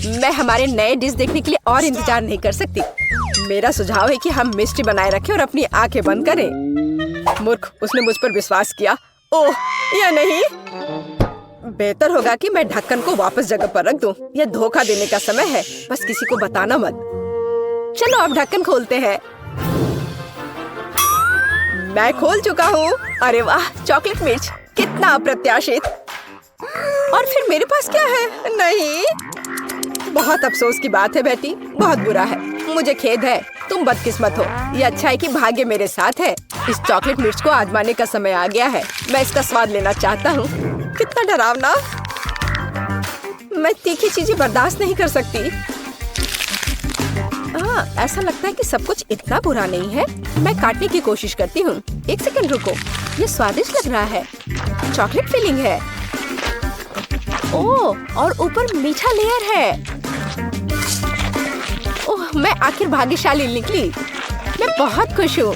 मैं हमारे नए डिश देखने के लिए और इंतजार नहीं कर सकती। मेरा सुझाव है कि हम मिस्ट्री बनाए रखें और अपनी आंखें बंद करें। मूर्ख, उसने मुझ पर विश्वास किया। ओह, या नहीं। बेहतर होगा कि मैं ढक्कन को वापस जगह पर रख दूं। यह धोखा देने का समय है, बस किसी को बताना मत। चलो अब ढक्कन खोलते हैं। मैं खोल चुका हूँ। अरे वाह, चॉकलेट मिर्च, कितना अप्रत्याशित। और फिर मेरे पास क्या है? नहीं, बहुत अफसोस की बात है बेटी, बहुत बुरा है। मुझे खेद है, तुम बदकिस्मत हो। ये अच्छा है कि भाग्य मेरे साथ है। इस चॉकलेट मिर्च को आजमाने का समय आ गया है। मैं इसका स्वाद लेना चाहता हूँ। कितना डरावना। मैं तीखी चीजें बर्दाश्त नहीं कर सकती। ऐसा लगता है कि सब कुछ इतना बुरा नहीं है। मैं काटने की कोशिश करती हूँ। एक सेकंड रुको, ये स्वादिष्ट लग रहा है। चॉकलेट फिलिंग है। ओह, और ऊपर मीठा लेयर है। ओह, मैं आखिर भाग्यशाली निकली। मैं बहुत खुश हूँ।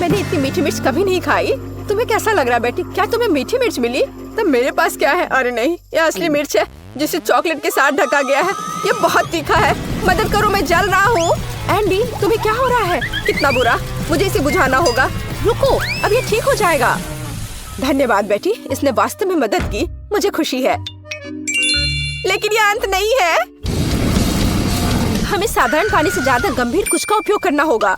मैंने इतनी मीठी मिर्च कभी नहीं खाई। तुम्हें कैसा लग रहा है बेटी? क्या तुम्हें मीठी मिर्च मिली? तब मेरे पास क्या है? अरे नहीं, यह असली मिर्च है जिसे चॉकलेट के साथ ढका गया है। ये बहुत तीखा है। मदद करो, मैं जल रहा हूँ। एंडी, तुम्हें क्या हो रहा है? कितना बुरा। मुझे इसे बुझाना होगा। रुको, अब ये ठीक हो जाएगा। धन्यवाद बेटी, इसने वास्तव में मदद की। मुझे खुशी है, लेकिन ये अंत नहीं है। हमें साधारण पानी से ज्यादा गंभीर कुछ का उपयोग करना होगा।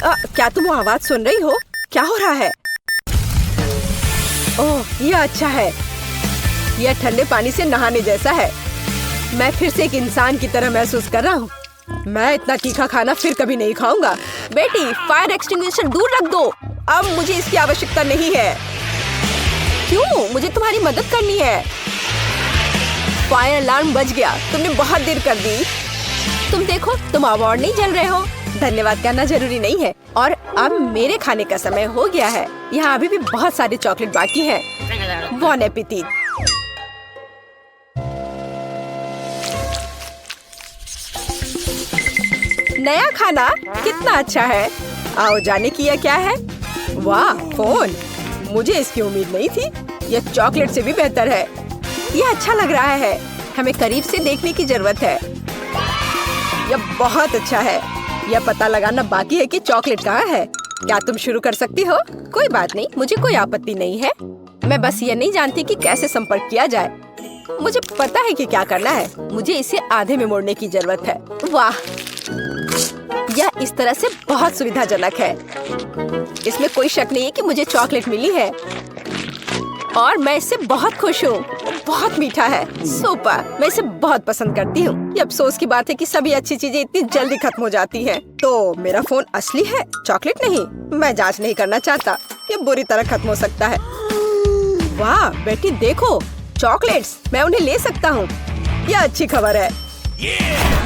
क्या तुम वो आवाज सुन रही हो? क्या हो रहा है? ओह, ये अच्छा है। यह ठंडे पानी से नहाने जैसा है। मैं फिर से एक इंसान की तरह महसूस कर रहा हूँ। मैं इतना तीखा खाना फिर कभी नहीं खाऊंगा। बेटी, फायर एक्सटिंग्विशर दूर रख दो। अब मुझे इसकी आवश्यकता नहीं है। क्यों? मुझे तुम्हारी मदद करनी है। फायर अलार्म बज गया। तुमने बहुत देर कर दी। तुम देखो, तुम अवार्ड नहीं जल रहे हो। धन्यवाद करना जरूरी नहीं है। और अब मेरे खाने का समय हो गया है। यहाँ अभी भी बहुत सारे चॉकलेट बाकी हैं। बॉन एपेटिट। नया खाना कितना अच्छा है। आओ जाने की, यह क्या है? वाह, फोन। मुझे इसकी उम्मीद नहीं थी। यह चॉकलेट से भी बेहतर है। यह अच्छा लग रहा है। हमें करीब से देखने की जरूरत है। यह बहुत अच्छा है। यह पता लगाना बाकी है कि चॉकलेट कहाँ है। क्या तुम शुरू कर सकती हो? कोई बात नहीं, मुझे कोई आपत्ति नहीं है। मैं बस ये नहीं जानती कि कैसे संपर्क किया जाए। मुझे पता है कि क्या करना है। मुझे इसे आधे में मोड़ने की जरूरत है। वाह, यह इस तरह से बहुत सुविधाजनक है। इसमें कोई शक नहीं है कि मुझे चॉकलेट मिली है और मैं इससे बहुत खुश हूँ। बहुत मीठा है। सुपर, मैं इसे बहुत पसंद करती हूँ। ये अफसोस की बात है कि सभी अच्छी चीजें इतनी जल्दी खत्म हो जाती हैं। तो मेरा फोन असली है, चॉकलेट नहीं। मैं जांच नहीं करना चाहता। ये बुरी तरह खत्म हो सकता है। वाह बेटी, देखो चॉकलेट्स। मैं उन्हें ले सकता हूँ। यह अच्छी खबर है।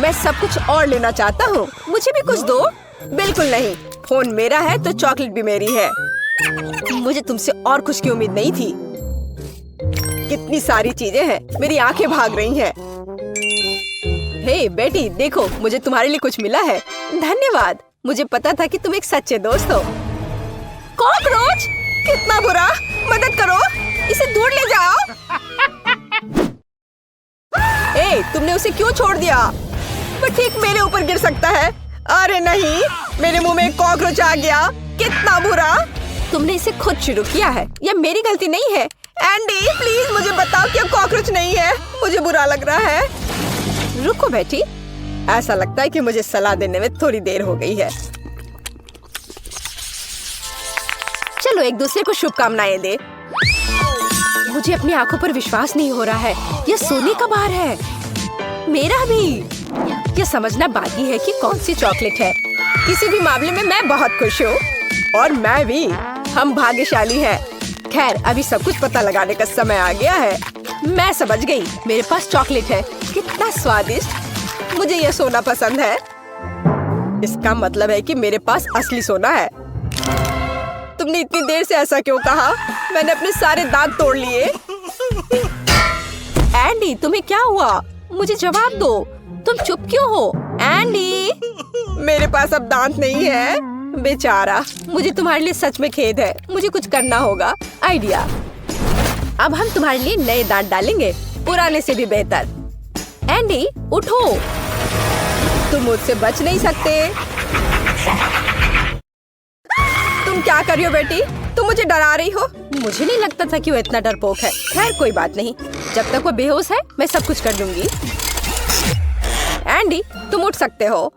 मैं सब कुछ और लेना चाहता हूँ। मुझे भी कुछ दो। बिल्कुल नहीं, फोन मेरा है तो चॉकलेट भी मेरी है। मुझे तुमसे और कुछ की उम्मीद नहीं थी। कितनी सारी चीजें हैं। मेरी आंखें भाग रही हैं। हे बेटी, देखो, मुझे तुम्हारे लिए कुछ मिला है। धन्यवाद। मुझे पता था कि तुम एक सच्चे दोस्त हो। कॉकरोच, कितना बुरा। मदद करो, इसे दूर ले जाओ। ए, तुमने उसे क्यों छोड़ दिया? वो ठीक मेरे ऊपर गिर सकता है। अरे नहीं, मेरे मुंह में एक कॉकरोच आ गया। कितना बुरा। तुमने इसे खुद शुरू किया है। यह मेरी गलती नहीं है। एंडी, प्लीज मुझे बताओ कि कॉकरोच नहीं है। मुझे बुरा लग रहा है। रुको बेटी, ऐसा लगता है कि मुझे सलाह देने में थोड़ी देर हो गई है। चलो एक दूसरे को शुभकामनाएं दे। मुझे अपनी आंखों पर विश्वास नहीं हो रहा है। यह सोने का बार है। मेरा भी। यह समझना बाकी है कि कौन सी चॉकलेट है। किसी भी मामले में मैं बहुत खुश हूँ। और मैं भी। हम भाग्यशाली हैं। खैर, अभी सब कुछ पता लगाने का समय आ गया है। मैं समझ गई। मेरे पास चॉकलेट है। कितना स्वादिष्ट। मुझे यह सोना पसंद है। इसका मतलब है कि मेरे पास असली सोना है। तुमने इतनी देर से ऐसा क्यों कहा? मैंने अपने सारे दांत तोड़ लिए। एंडी, तुम्हें क्या हुआ? मुझे जवाब दो। तुम चुप क्यों हो? एंडी, मेरे पास अब दांत नहीं है। बेचारा, मुझे तुम्हारे लिए सच में खेद है। मुझे कुछ करना होगा। आइडिया, अब हम तुम्हारे लिए नए दांत डालेंगे। पुराने से भी बेहतर। एंडी उठो, तुम मुझसे बच नहीं सकते। तुम क्या कर रही हो बेटी? तुम मुझे डरा रही हो। मुझे नहीं लगता था कि वो इतना डरपोक है। खैर कोई बात नहीं, जब तक वो बेहोश है मैं सब कुछ कर दूंगी। एंडी तुम उठ सकते हो।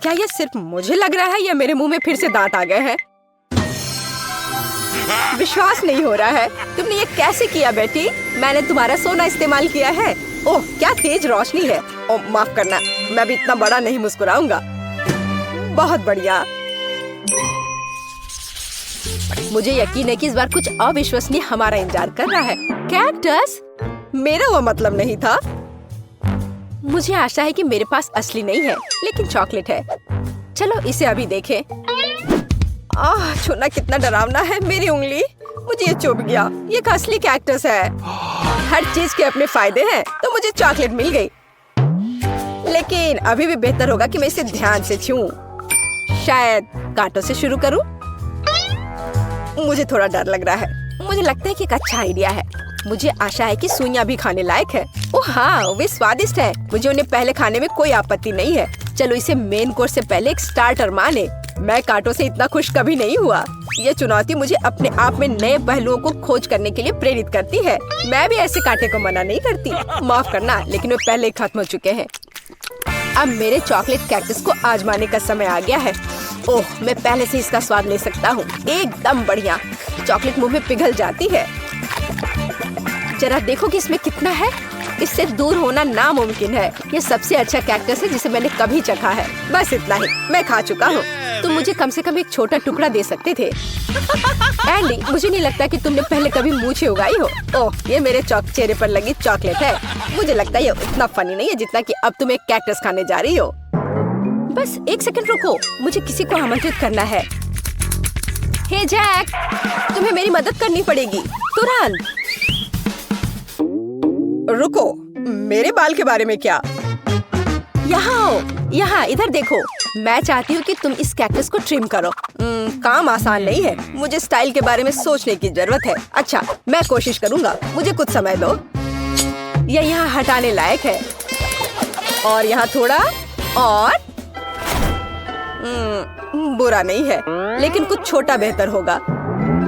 क्या ये सिर्फ मुझे लग रहा है या मेरे मुंह में फिर से दांत आ गए हैं? विश्वास नहीं हो रहा है। तुमने ये कैसे किया बेटी? मैंने तुम्हारा सोना इस्तेमाल किया है। ओह क्या तेज रोशनी है। ओह माफ करना, मैं भी इतना बड़ा नहीं मुस्कुराऊंगा। बहुत बढ़िया। मुझे यकीन है कि इस बार कुछ अविश्वसनीय हमारा इंतजार कर रहा है। कैक्टस? मेरा वो मतलब नहीं था। मुझे आशा है कि मेरे पास असली नहीं है, लेकिन चॉकलेट है। चलो इसे अभी देखें। छूना कितना डरावना है। मेरी उंगली, मुझे ये चुभ गया। ये एक असली कैक्टस है। हर चीज के अपने फायदे हैं, तो मुझे चॉकलेट मिल गई। लेकिन अभी भी बेहतर होगा कि मैं इसे ध्यान से छूऊं। शायद कांटों से शुरू करूं। मुझे थोड़ा डर लग रहा है। मुझे लगता है कि एक अच्छा आइडिया है। मुझे आशा है कि सुइयां भी खाने लायक है। ओह हाँ, वे स्वादिष्ट है। मुझे उन्हें पहले खाने में कोई आपत्ति नहीं है। चलो इसे मेन कोर्स से पहले एक स्टार्टर माने। मैं कांटों से इतना खुश कभी नहीं हुआ। ये चुनौती मुझे अपने आप में नए पहलुओं को खोज करने के लिए प्रेरित करती है। मैं भी ऐसे कांटे को मना नहीं करती। माफ करना, लेकिन वे पहले ही खत्म हो चुके हैं। अब मेरे चॉकलेट कैक्टस को आजमाने का समय आ गया है। ओह मैं पहले से इसका स्वाद ले सकता हूँ। एकदम बढ़िया। चॉकलेट मुंह में पिघल जाती है। जरा देखो कि इसमें कितना है। इससे दूर होना नामुमकिन है। ये सबसे अच्छा कैक्टस है जिसे मैंने कभी चखा है। बस इतना ही, मैं खा चुका हूँ। तुम मुझे कम से कम एक छोटा टुकड़ा दे सकते थे। एंडी मुझे नहीं लगता कि तुमने पहले कभी मूछें उगाई हो। ओह ये मेरे चेहरे पर लगी चॉकलेट है। मुझे लगता है ये इतना फनी नहीं है जितना कि अब तुम एक कैक्टस खाने जा रही हो। बस एक सेकंड रुको, मुझे किसी को आमंत्रित करना है। हे जैक, तुम्हें मेरी मदद करनी पड़ेगी तुरंत। रुको, मेरे बाल के बारे में क्या? यहाँ आओ, यहाँ इधर देखो। मैं चाहती हूँ कि तुम इस कैक्टस को ट्रिम करो। काम आसान नहीं है। मुझे स्टाइल के बारे में सोचने की जरूरत है। अच्छा मैं कोशिश करूँगा, मुझे कुछ समय दो। यह यहाँ हटाने लायक है। और यहाँ थोड़ा और। बुरा नहीं है, लेकिन कुछ छोटा बेहतर होगा।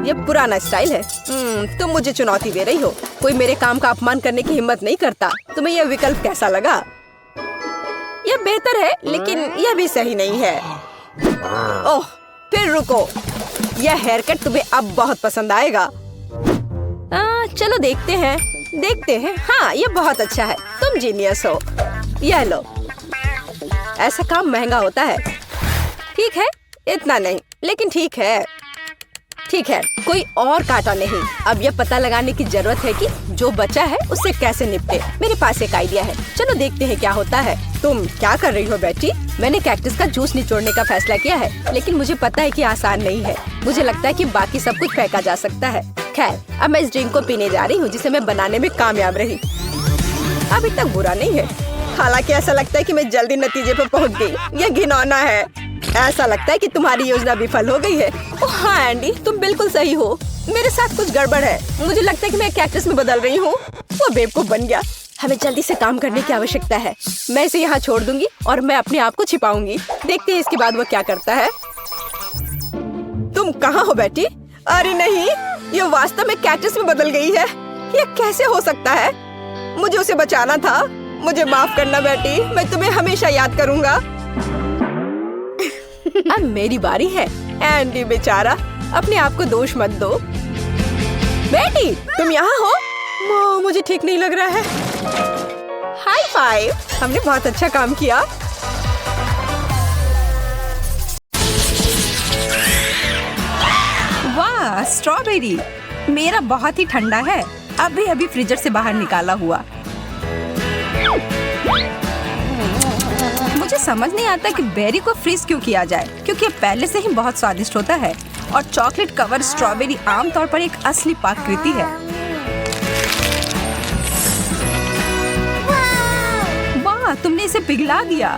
ये पुराना स्टाइल है। तुम मुझे चुनौती दे रही हो। कोई मेरे काम का अपमान करने की हिम्मत नहीं करता। तुम्हें यह विकल्प कैसा लगा? यह बेहतर है, लेकिन यह भी सही नहीं है। ओह फिर रुको, यह हेयर कट तुम्हें अब बहुत पसंद आएगा। चलो देखते हैं। हाँ ये बहुत अच्छा है। तुम जीनियस हो। यह लो। ऐसा काम महंगा होता है। ठीक है, इतना नहीं, लेकिन ठीक है, कोई और कांटा नहीं। अब यह पता लगाने की जरूरत है कि जो बचा है उससे कैसे निपटे। मेरे पास एक आइडिया है। चलो देखते हैं क्या होता है। तुम क्या कर रही हो बेटी? मैंने कैक्टस का जूस निचोड़ने का फैसला किया है, लेकिन मुझे पता है कि आसान नहीं है। मुझे लगता है कि बाकी सब कुछ फेंका जा सकता है। खैर अब मैं इस ड्रिंक को पीने जा रही हूँ जिसे मैं बनाने में कामयाब रही। अभी तक बुरा नहीं है। हालांकि ऐसा लगता है कि मैं जल्दी नतीजे पर पहुँच गई। यह घिनौना है। ऐसा लगता है कि तुम्हारी योजना विफल हो गई है। ओह हाँ एंडी, तुम बिल्कुल सही हो। मेरे साथ कुछ गड़बड़ है। मुझे लगता है कि मैं कैक्टस में बदल रही हूँ। वो बेवकूफ बन गया। हमें जल्दी से काम करने की आवश्यकता है। मैं इसे यहाँ छोड़ दूंगी और मैं अपने आप को छिपाऊंगी। देखते हैं इसके बाद वो क्या करता है। तुम कहाँ हो बेटी? अरे नहीं, ये वास्तव में कैक्टस में बदल गई है। ये कैसे हो सकता है? मुझे उसे बचाना था। मुझे माफ करना बेटी, मैं तुम्हें हमेशा याद करूंगा। अब मेरी बारी है। एंडी बेचारा, अपने आप को दोष मत दो। बेटी तुम यहाँ हो? मुझे ठीक नहीं लग रहा है। हाई फाइव, हमने बहुत अच्छा काम किया। वाह स्ट्रॉबेरी, मेरा बहुत ही ठंडा है। अभी फ्रीजर से बाहर निकाला हुआ। मुझे समझ नहीं आता कि बेरी को फ्रीज क्यों किया जाए, क्योंकि ये पहले से ही बहुत स्वादिष्ट होता है। और चॉकलेट कवर स्ट्रॉबेरी आमतौर पर एक असली पाककृति है। वाह, तुमने इसे पिघला दिया।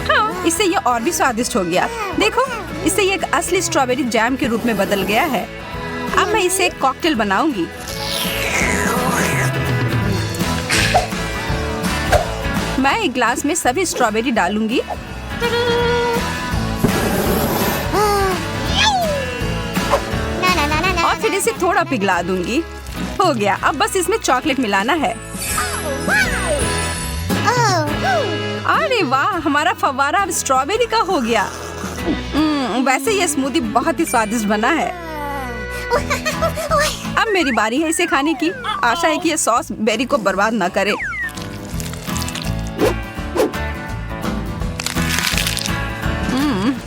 हाँ, इससे ये और भी स्वादिष्ट हो गया। देखो, इससे ये एक असली स्ट्रॉबेरी जैम के रूप में बदल गया है। अब मैं इसे एक कॉकटेल बनाऊंगी। मैं एक ग्लास में सभी स्ट्रॉबेरी डालूंगी। और फिर इसे थोड़ा पिघला दूंगी। हो गया, अब बस इसमें चॉकलेट मिलाना है। अरे वाह, हमारा फव्वारा अब स्ट्रॉबेरी का हो गया। वैसे ये स्मूदी बहुत ही स्वादिष्ट बना है। अब मेरी बारी है इसे खाने की। आशा है कि ये सॉस बेरी को बर्बाद ना करे।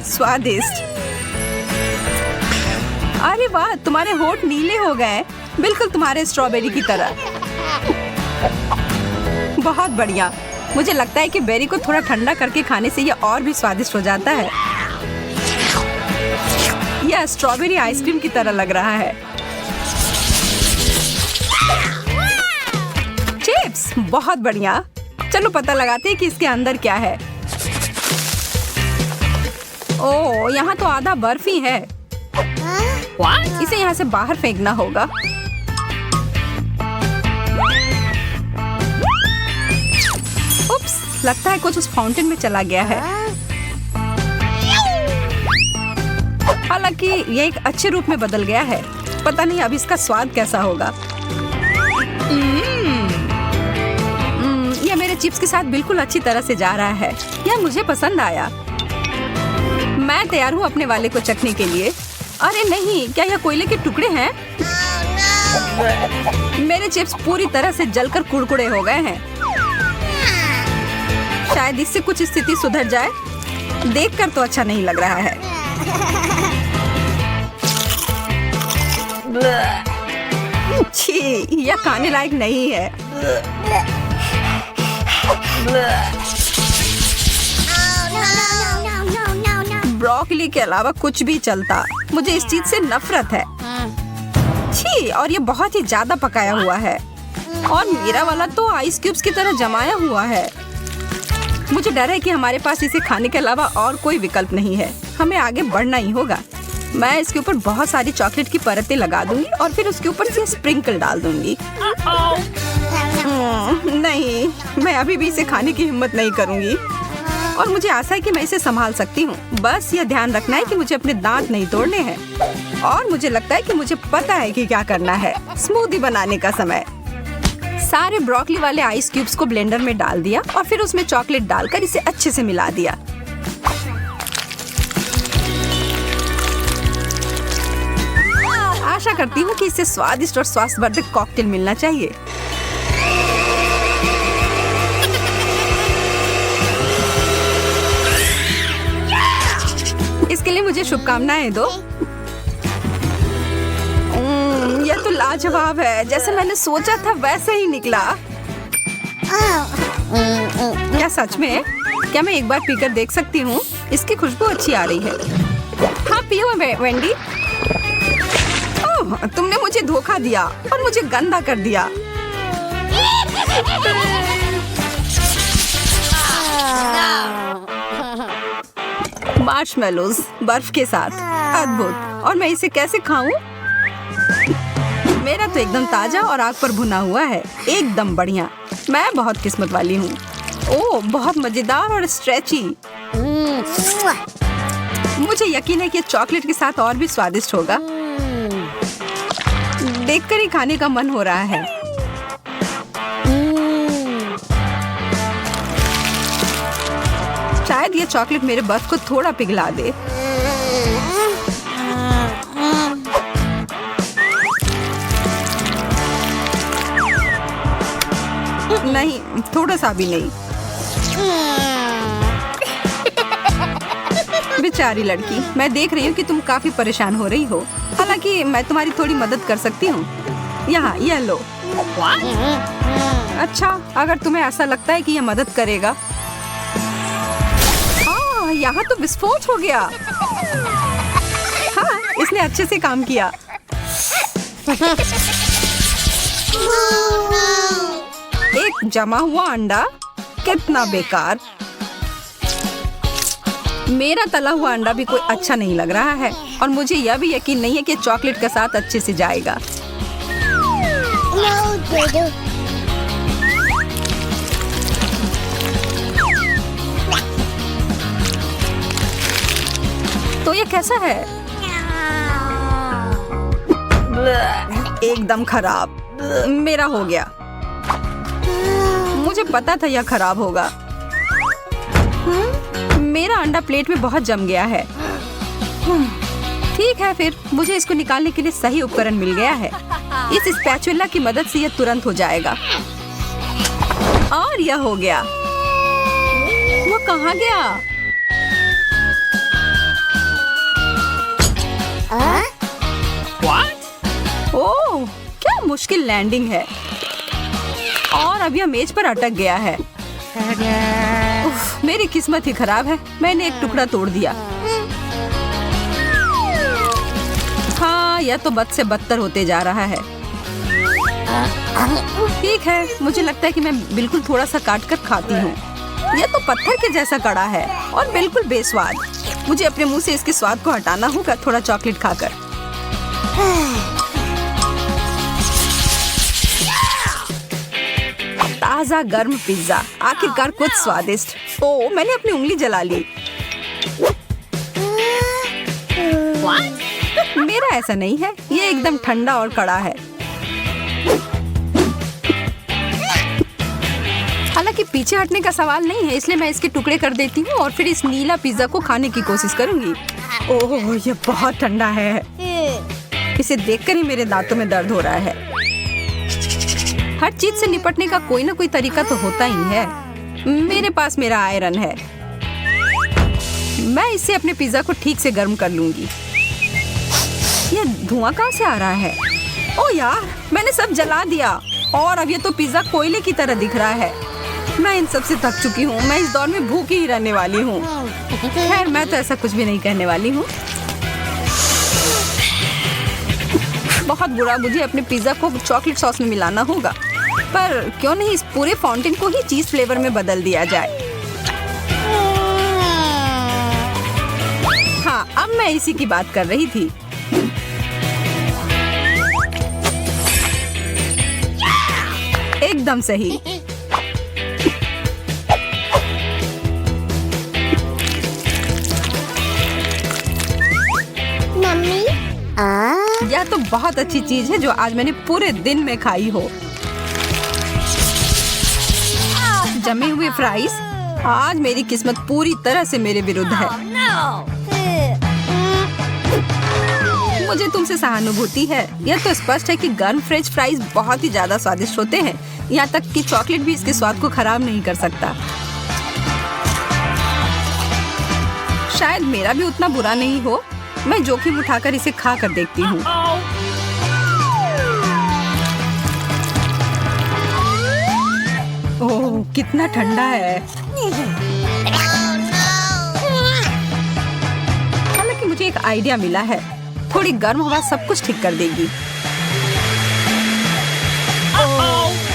स्वादिष्ट। अरे वाह, तुम्हारे होंठ नीले हो गए, बिल्कुल तुम्हारे स्ट्रॉबेरी की तरह। बहुत बढ़िया। मुझे लगता है कि बेरी को थोड़ा ठंडा करके खाने से यह और भी स्वादिष्ट हो जाता है। यह स्ट्रॉबेरी आइसक्रीम की तरह लग रहा है। चिप्स, बहुत बढ़िया। चलो पता लगाते हैं कि इसके अंदर क्या है। ओह, यहाँ तो आधा बर्फ ही है। इसे यहाँ से बाहर फेंकना होगा। उप्स, लगता है कुछ उस फाउंटेन में चला गया है। हालांकि ये एक अच्छे रूप में बदल गया है। पता नहीं अब इसका स्वाद कैसा होगा। यह मेरे चिप्स के साथ बिल्कुल अच्छी तरह से जा रहा है। यह मुझे पसंद आया। मैं तैयार हूँ अपने वाले को चखने के लिए। अरे नहीं, क्या यह कोयले के टुकड़े हैं? मेरे चिप्स पूरी तरह से जलकर कुड़कुड़े हो गए हैं। शायद इससे कुछ स्थिति सुधर जाए। देखकर तो अच्छा नहीं लग रहा है। छी, यह खाने लायक नहीं है। ब्रोकली के अलावा कुछ भी चलता। मुझे इस चीज से नफरत है। छी, और ये बहुत ही ज्यादा पकाया हुआ है। और मेरा वाला तो आइस क्यूब्स की तरह जमाया हुआ है। मुझे डर है कि हमारे पास इसे खाने के अलावा और कोई विकल्प नहीं है। हमें आगे बढ़ना ही होगा। मैं इसके ऊपर बहुत सारी चॉकलेट की परतें लगा दूंगी और फिर उसके ऊपर से स्प्रिंकल डाल दूंगी। नहीं, मैं अभी भी इसे खाने की हिम्मत नहीं करूंगी। और मुझे आशा है कि मैं इसे संभाल सकती हूँ। बस यह ध्यान रखना है कि मुझे अपने दांत नहीं तोड़ने हैं। और मुझे लगता है कि मुझे पता है कि क्या करना है। स्मूदी बनाने का समय। सारे ब्रोकली वाले आइस क्यूब्स को ब्लेंडर में डाल दिया और फिर उसमें चॉकलेट डालकर इसे अच्छे से मिला दिया। आशा करती हूँ कि इसे स्वादिष्ट और स्वास्थ्यवर्धक कॉकटेल मिलना चाहिए। इसके लिए मुझे शुभकामनाएं दो। यह तो लाजवाब है। जैसे मैंने सोचा था वैसे ही निकला। क्या सच में? क्या मैं एक बार पीकर देख सकती हूँ? इसकी खुशबू अच्छी आ रही है। हाँ, पियो वेंडी। ओह, तुमने मुझे धोखा दिया और मुझे गंदा कर दिया। मार्शमेलोज बर्फ के साथ, अद्भुत। और मैं इसे कैसे खाऊं? मेरा तो एकदम ताजा और आग पर भुना हुआ है। एकदम बढ़िया। मैं बहुत किस्मत वाली हूँ। ओह, बहुत मजेदार और स्ट्रेची। मुझे यकीन है कि चॉकलेट के साथ और भी स्वादिष्ट होगा। देखकर ही खाने का मन हो रहा है। शायद ये चॉकलेट मेरे बर्फ को थोड़ा पिघला दे। नहीं, थोड़ा सा भी नहीं। बेचारी लड़की, मैं देख रही हूँ कि तुम काफी परेशान हो रही हो। हालांकि मैं तुम्हारी थोड़ी मदद कर सकती हूँ। यहाँ, यह लो। अच्छा, अगर तुम्हें ऐसा लगता है कि यह मदद करेगा। यहाँ तो विस्फोट हो गया। हाँ, इसने अच्छे से काम किया। एक जमा हुआ अंडा, कितना बेकार। मेरा तला हुआ अंडा भी कोई अच्छा नहीं लग रहा है और मुझे यह भी यकीन नहीं है कि चॉकलेट के साथ अच्छे से जाएगा। तो ये कैसा है? एकदम खराब। मेरा हो गया। मुझे पता था यह खराब होगा। मेरा अंडा प्लेट में बहुत जम गया है। ठीक है, फिर मुझे इसको निकालने के लिए सही उपकरण मिल गया है। इस स्पैचुला की मदद से यह तुरंत हो जाएगा। और यह हो गया। वो कहाँ गया? ओह, क्या मुश्किल लैंडिंग है। और अब यह मेज पर अटक गया है। उफ, मेरी किस्मत ही खराब है। मैंने एक टुकड़ा तोड़ दिया। हाँ, यह तो बद से बदतर होते जा रहा है। ठीक है, मुझे लगता है कि मैं बिल्कुल थोड़ा सा काट कर खाती हूँ। यह तो पत्थर के जैसा कड़ा है और बिल्कुल बेस्वाद। मुझे अपने मुंह से इसके स्वाद को हटाना होगा थोड़ा चॉकलेट खाकर। ताजा गर्म पिज्जा, आखिरकार कुछ स्वादिष्ट। ओह, मैंने अपनी उंगली जला ली। मेरा ऐसा नहीं है, ये एकदम ठंडा और कड़ा है। हालांकि पीछे हटने का सवाल नहीं है, इसलिए मैं इसके टुकड़े कर देती हूँ और फिर इस नीला पिज्जा को खाने की कोशिश करूंगी। ओह, ये बहुत ठंडा है। इसे देखकर ही मेरे दांतों में दर्द हो रहा है। हर चीज से निपटने का कोई ना कोई तरीका तो होता ही है। मेरे पास मेरा आयरन है। मैं इससे अपने पिज्जा को ठीक से गर्म कर लूंगी। ये धुआं कहाँ से आ रहा है? ओ यार, मैंने सब जला दिया और अब ये तो पिज्जा कोयले की तरह दिख रहा है। मैं इन सब से थक चुकी हूँ। मैं इस दौर में भूखी ही रहने वाली हूँ। खैर, मैं तो ऐसा कुछ भी नहीं कहने वाली हूँ। बहुत बुरा, मुझे अपने पिज्जा को चॉकलेट सॉस में मिलाना होगा। पर क्यों नहीं इस पूरे फाउंटेन को ही चीज फ्लेवर में बदल दिया जाए। हाँ, अब मैं इसी की बात कर रही थी। एकदम सही। मम्मी, यह तो बहुत अच्छी चीज है जो आज मैंने पूरे दिन में खाई हो। जमे हुए फ्राइज। आज मेरी किस्मत पूरी तरह से मेरे विरुद्ध है। मुझे तुमसे सहानुभूति है। यह तो स्पष्ट है कि गर्म फ्रेंच फ्राइज बहुत ही ज्यादा स्वादिष्ट होते हैं। यहाँ तक कि चॉकलेट भी इसके स्वाद को खराब नहीं कर सकता। शायद मेरा भी उतना बुरा नहीं हो। मैं जोखिम उठाकर इसे खा कर देखती हूँ। ओह, कितना ठंडा है। हालांकि मुझे एक आइडिया मिला है। थोड़ी गर्म हवा सब कुछ ठीक कर देगी।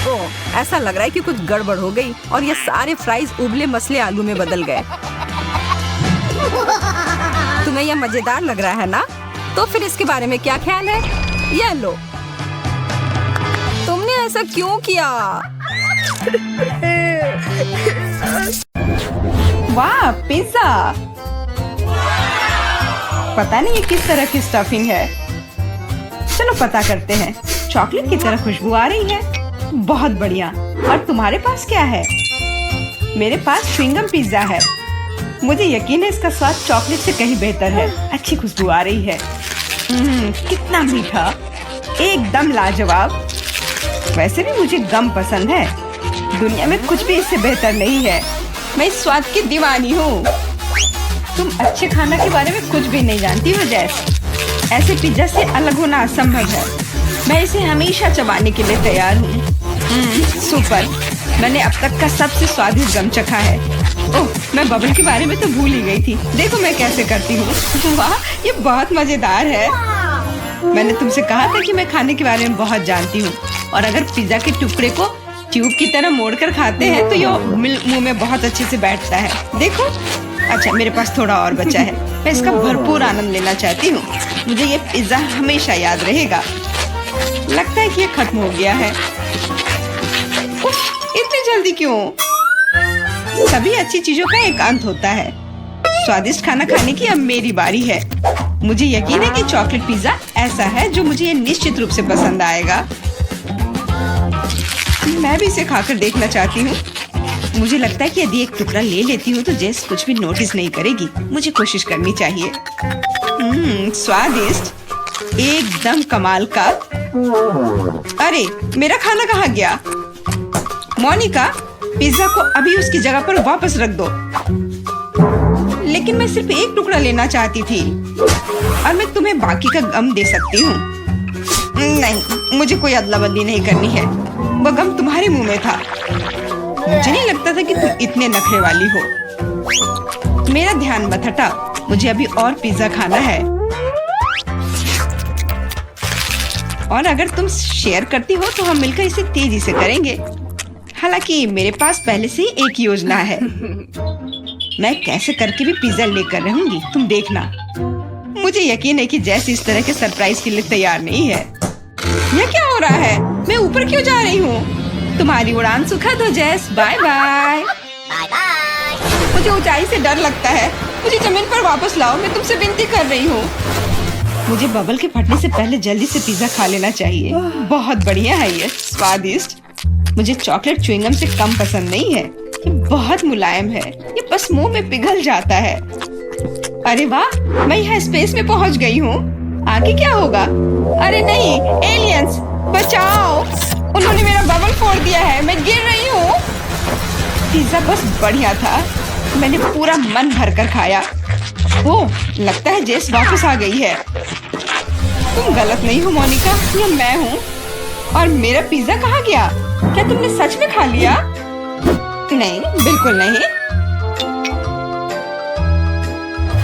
ओह, ऐसा लग रहा है कि कुछ गड़बड़ हो गई और ये सारे फ्राइज उबले मसले आलू में बदल गए। तुम्हें यह मजेदार लग रहा है ना? तो फिर इसके बारे में क्या ख्याल है? यह लो। तुमने ऐसा क्यों किया? वाह, पिज्जा। पता नहीं ये किस तरह की स्टफिंग है। चलो पता करते हैं। चॉकलेट की तरह खुशबू आ रही है। बहुत बढ़िया। और तुम्हारे पास क्या है? मेरे पास च्युइंगम पिज्जा है। मुझे यकीन है इसका स्वाद चॉकलेट से कहीं बेहतर है। अच्छी खुशबू आ रही है। कितना मीठा, एकदम लाजवाब। वैसे भी मुझे गम पसंद है। दुनिया में कुछ भी इससे बेहतर नहीं है। मैं इस स्वाद की दीवानी हूँ। तुम अच्छे खाना के बारे में कुछ भी नहीं जानती हो जैस। ऐसे पिज्जा से अलग होना असंभव है। मैं इसे हमेशा चबाने के लिए तैयार हूँ। सुपर। मैंने अब तक का सबसे स्वादिष्ट गम चखा है। ओह, मैं बबल के बारे में तो भूल ही गई थी। देखो मैं कैसे करती हूँ। वाह, ये बहुत मजेदार है। मैंने तुमसे कहा था कि मैं खाने के बारे में बहुत जानती हूँ। और अगर पिज्जा के टुकड़े को ट्यूब की तरह मोड़कर खाते हैं तो ये मुंह में बहुत अच्छे से बैठता है। देखो। अच्छा, मेरे पास थोड़ा और बचा है। मैं इसका भरपूर आनंद लेना चाहती हूँ। मुझे ये पिज्जा हमेशा याद रहेगा। लगता है कि ये खत्म हो गया है। उफ, इतनी जल्दी क्यों? सभी अच्छी चीजों का एक अंत होता है। स्वादिष्ट खाना खाने की अब मेरी बारी है। मुझे यकीन है कि चॉकलेट पिज्जा ऐसा है जो मुझे निश्चित रूप से पसंद आएगा। मैं भी इसे खाकर देखना चाहती हूँ। मुझे लगता है कि यदि एक टुकड़ा ले लेती हूँ तो जेस कुछ भी नोटिस नहीं करेगी। मुझे कोशिश करनी चाहिए। स्वादिष्ट, एकदम कमाल का। अरे मेरा खाना कहाँ गया? मोनिका, पिज्जा को अभी उसकी जगह पर वापस रख दो। लेकिन मैं सिर्फ एक टुकड़ा लेना चाहती थी और मैं तुम्हें बाकी का गम दे सकती हूँ। नहीं, मुझे कोई अदला बदली नहीं करनी है। वो गम तुम्हारे मुंह में था। मुझे नहीं लगता था कि तुम इतने नखरे वाली हो। मेरा ध्यान मत हटा, मुझे अभी और पिज्जा खाना है। और अगर तुम शेयर करती हो तो हम मिलकर इसे तेजी से करेंगे। हालांकि मेरे पास पहले से ही एक योजना है। मैं कैसे करके भी पिज्जा लेकर रहूंगी, तुम देखना। मुझे यकीन है कि जैस इस तरह के सरप्राइज के लिए तैयार नहीं है। यह क्या हो रहा है? मैं ऊपर क्यों जा रही हूँ? तुम्हारी उड़ान सुखद हो जैस। Bye bye. मुझे ऊंचाई से डर लगता है। मुझे जमीन पर वापस लाओ, मैं तुमसे विनती कर रही हूँ। मुझे बबल के फटने से पहले जल्दी से पिज्जा खा लेना चाहिए। बहुत बढ़िया है ये, स्वादिष्ट। मुझे चॉकलेट च्युइंगम से कम पसंद नहीं है। ये बहुत मुलायम है, ये बस मुंह में पिघल जाता है। अरे वाह, मैं यहाँ स्पेस में पहुँच गई हूँ। आगे क्या होगा? अरे नहीं, एलियंस बचाओ! उन्होंने मेरा बबल फोड़ दिया है, मैं गिर रही हूँ। पिज्जा बस बढ़िया था, मैंने पूरा मन भर कर खाया। ओह, लगता है जेस वापस आ गई है। तुम गलत नहीं हो मोनिका, ये मैं हूँ। और मेरा पिज्जा कहाँ गया? क्या तुमने सच में खा लिया? नहीं, बिल्कुल नहीं।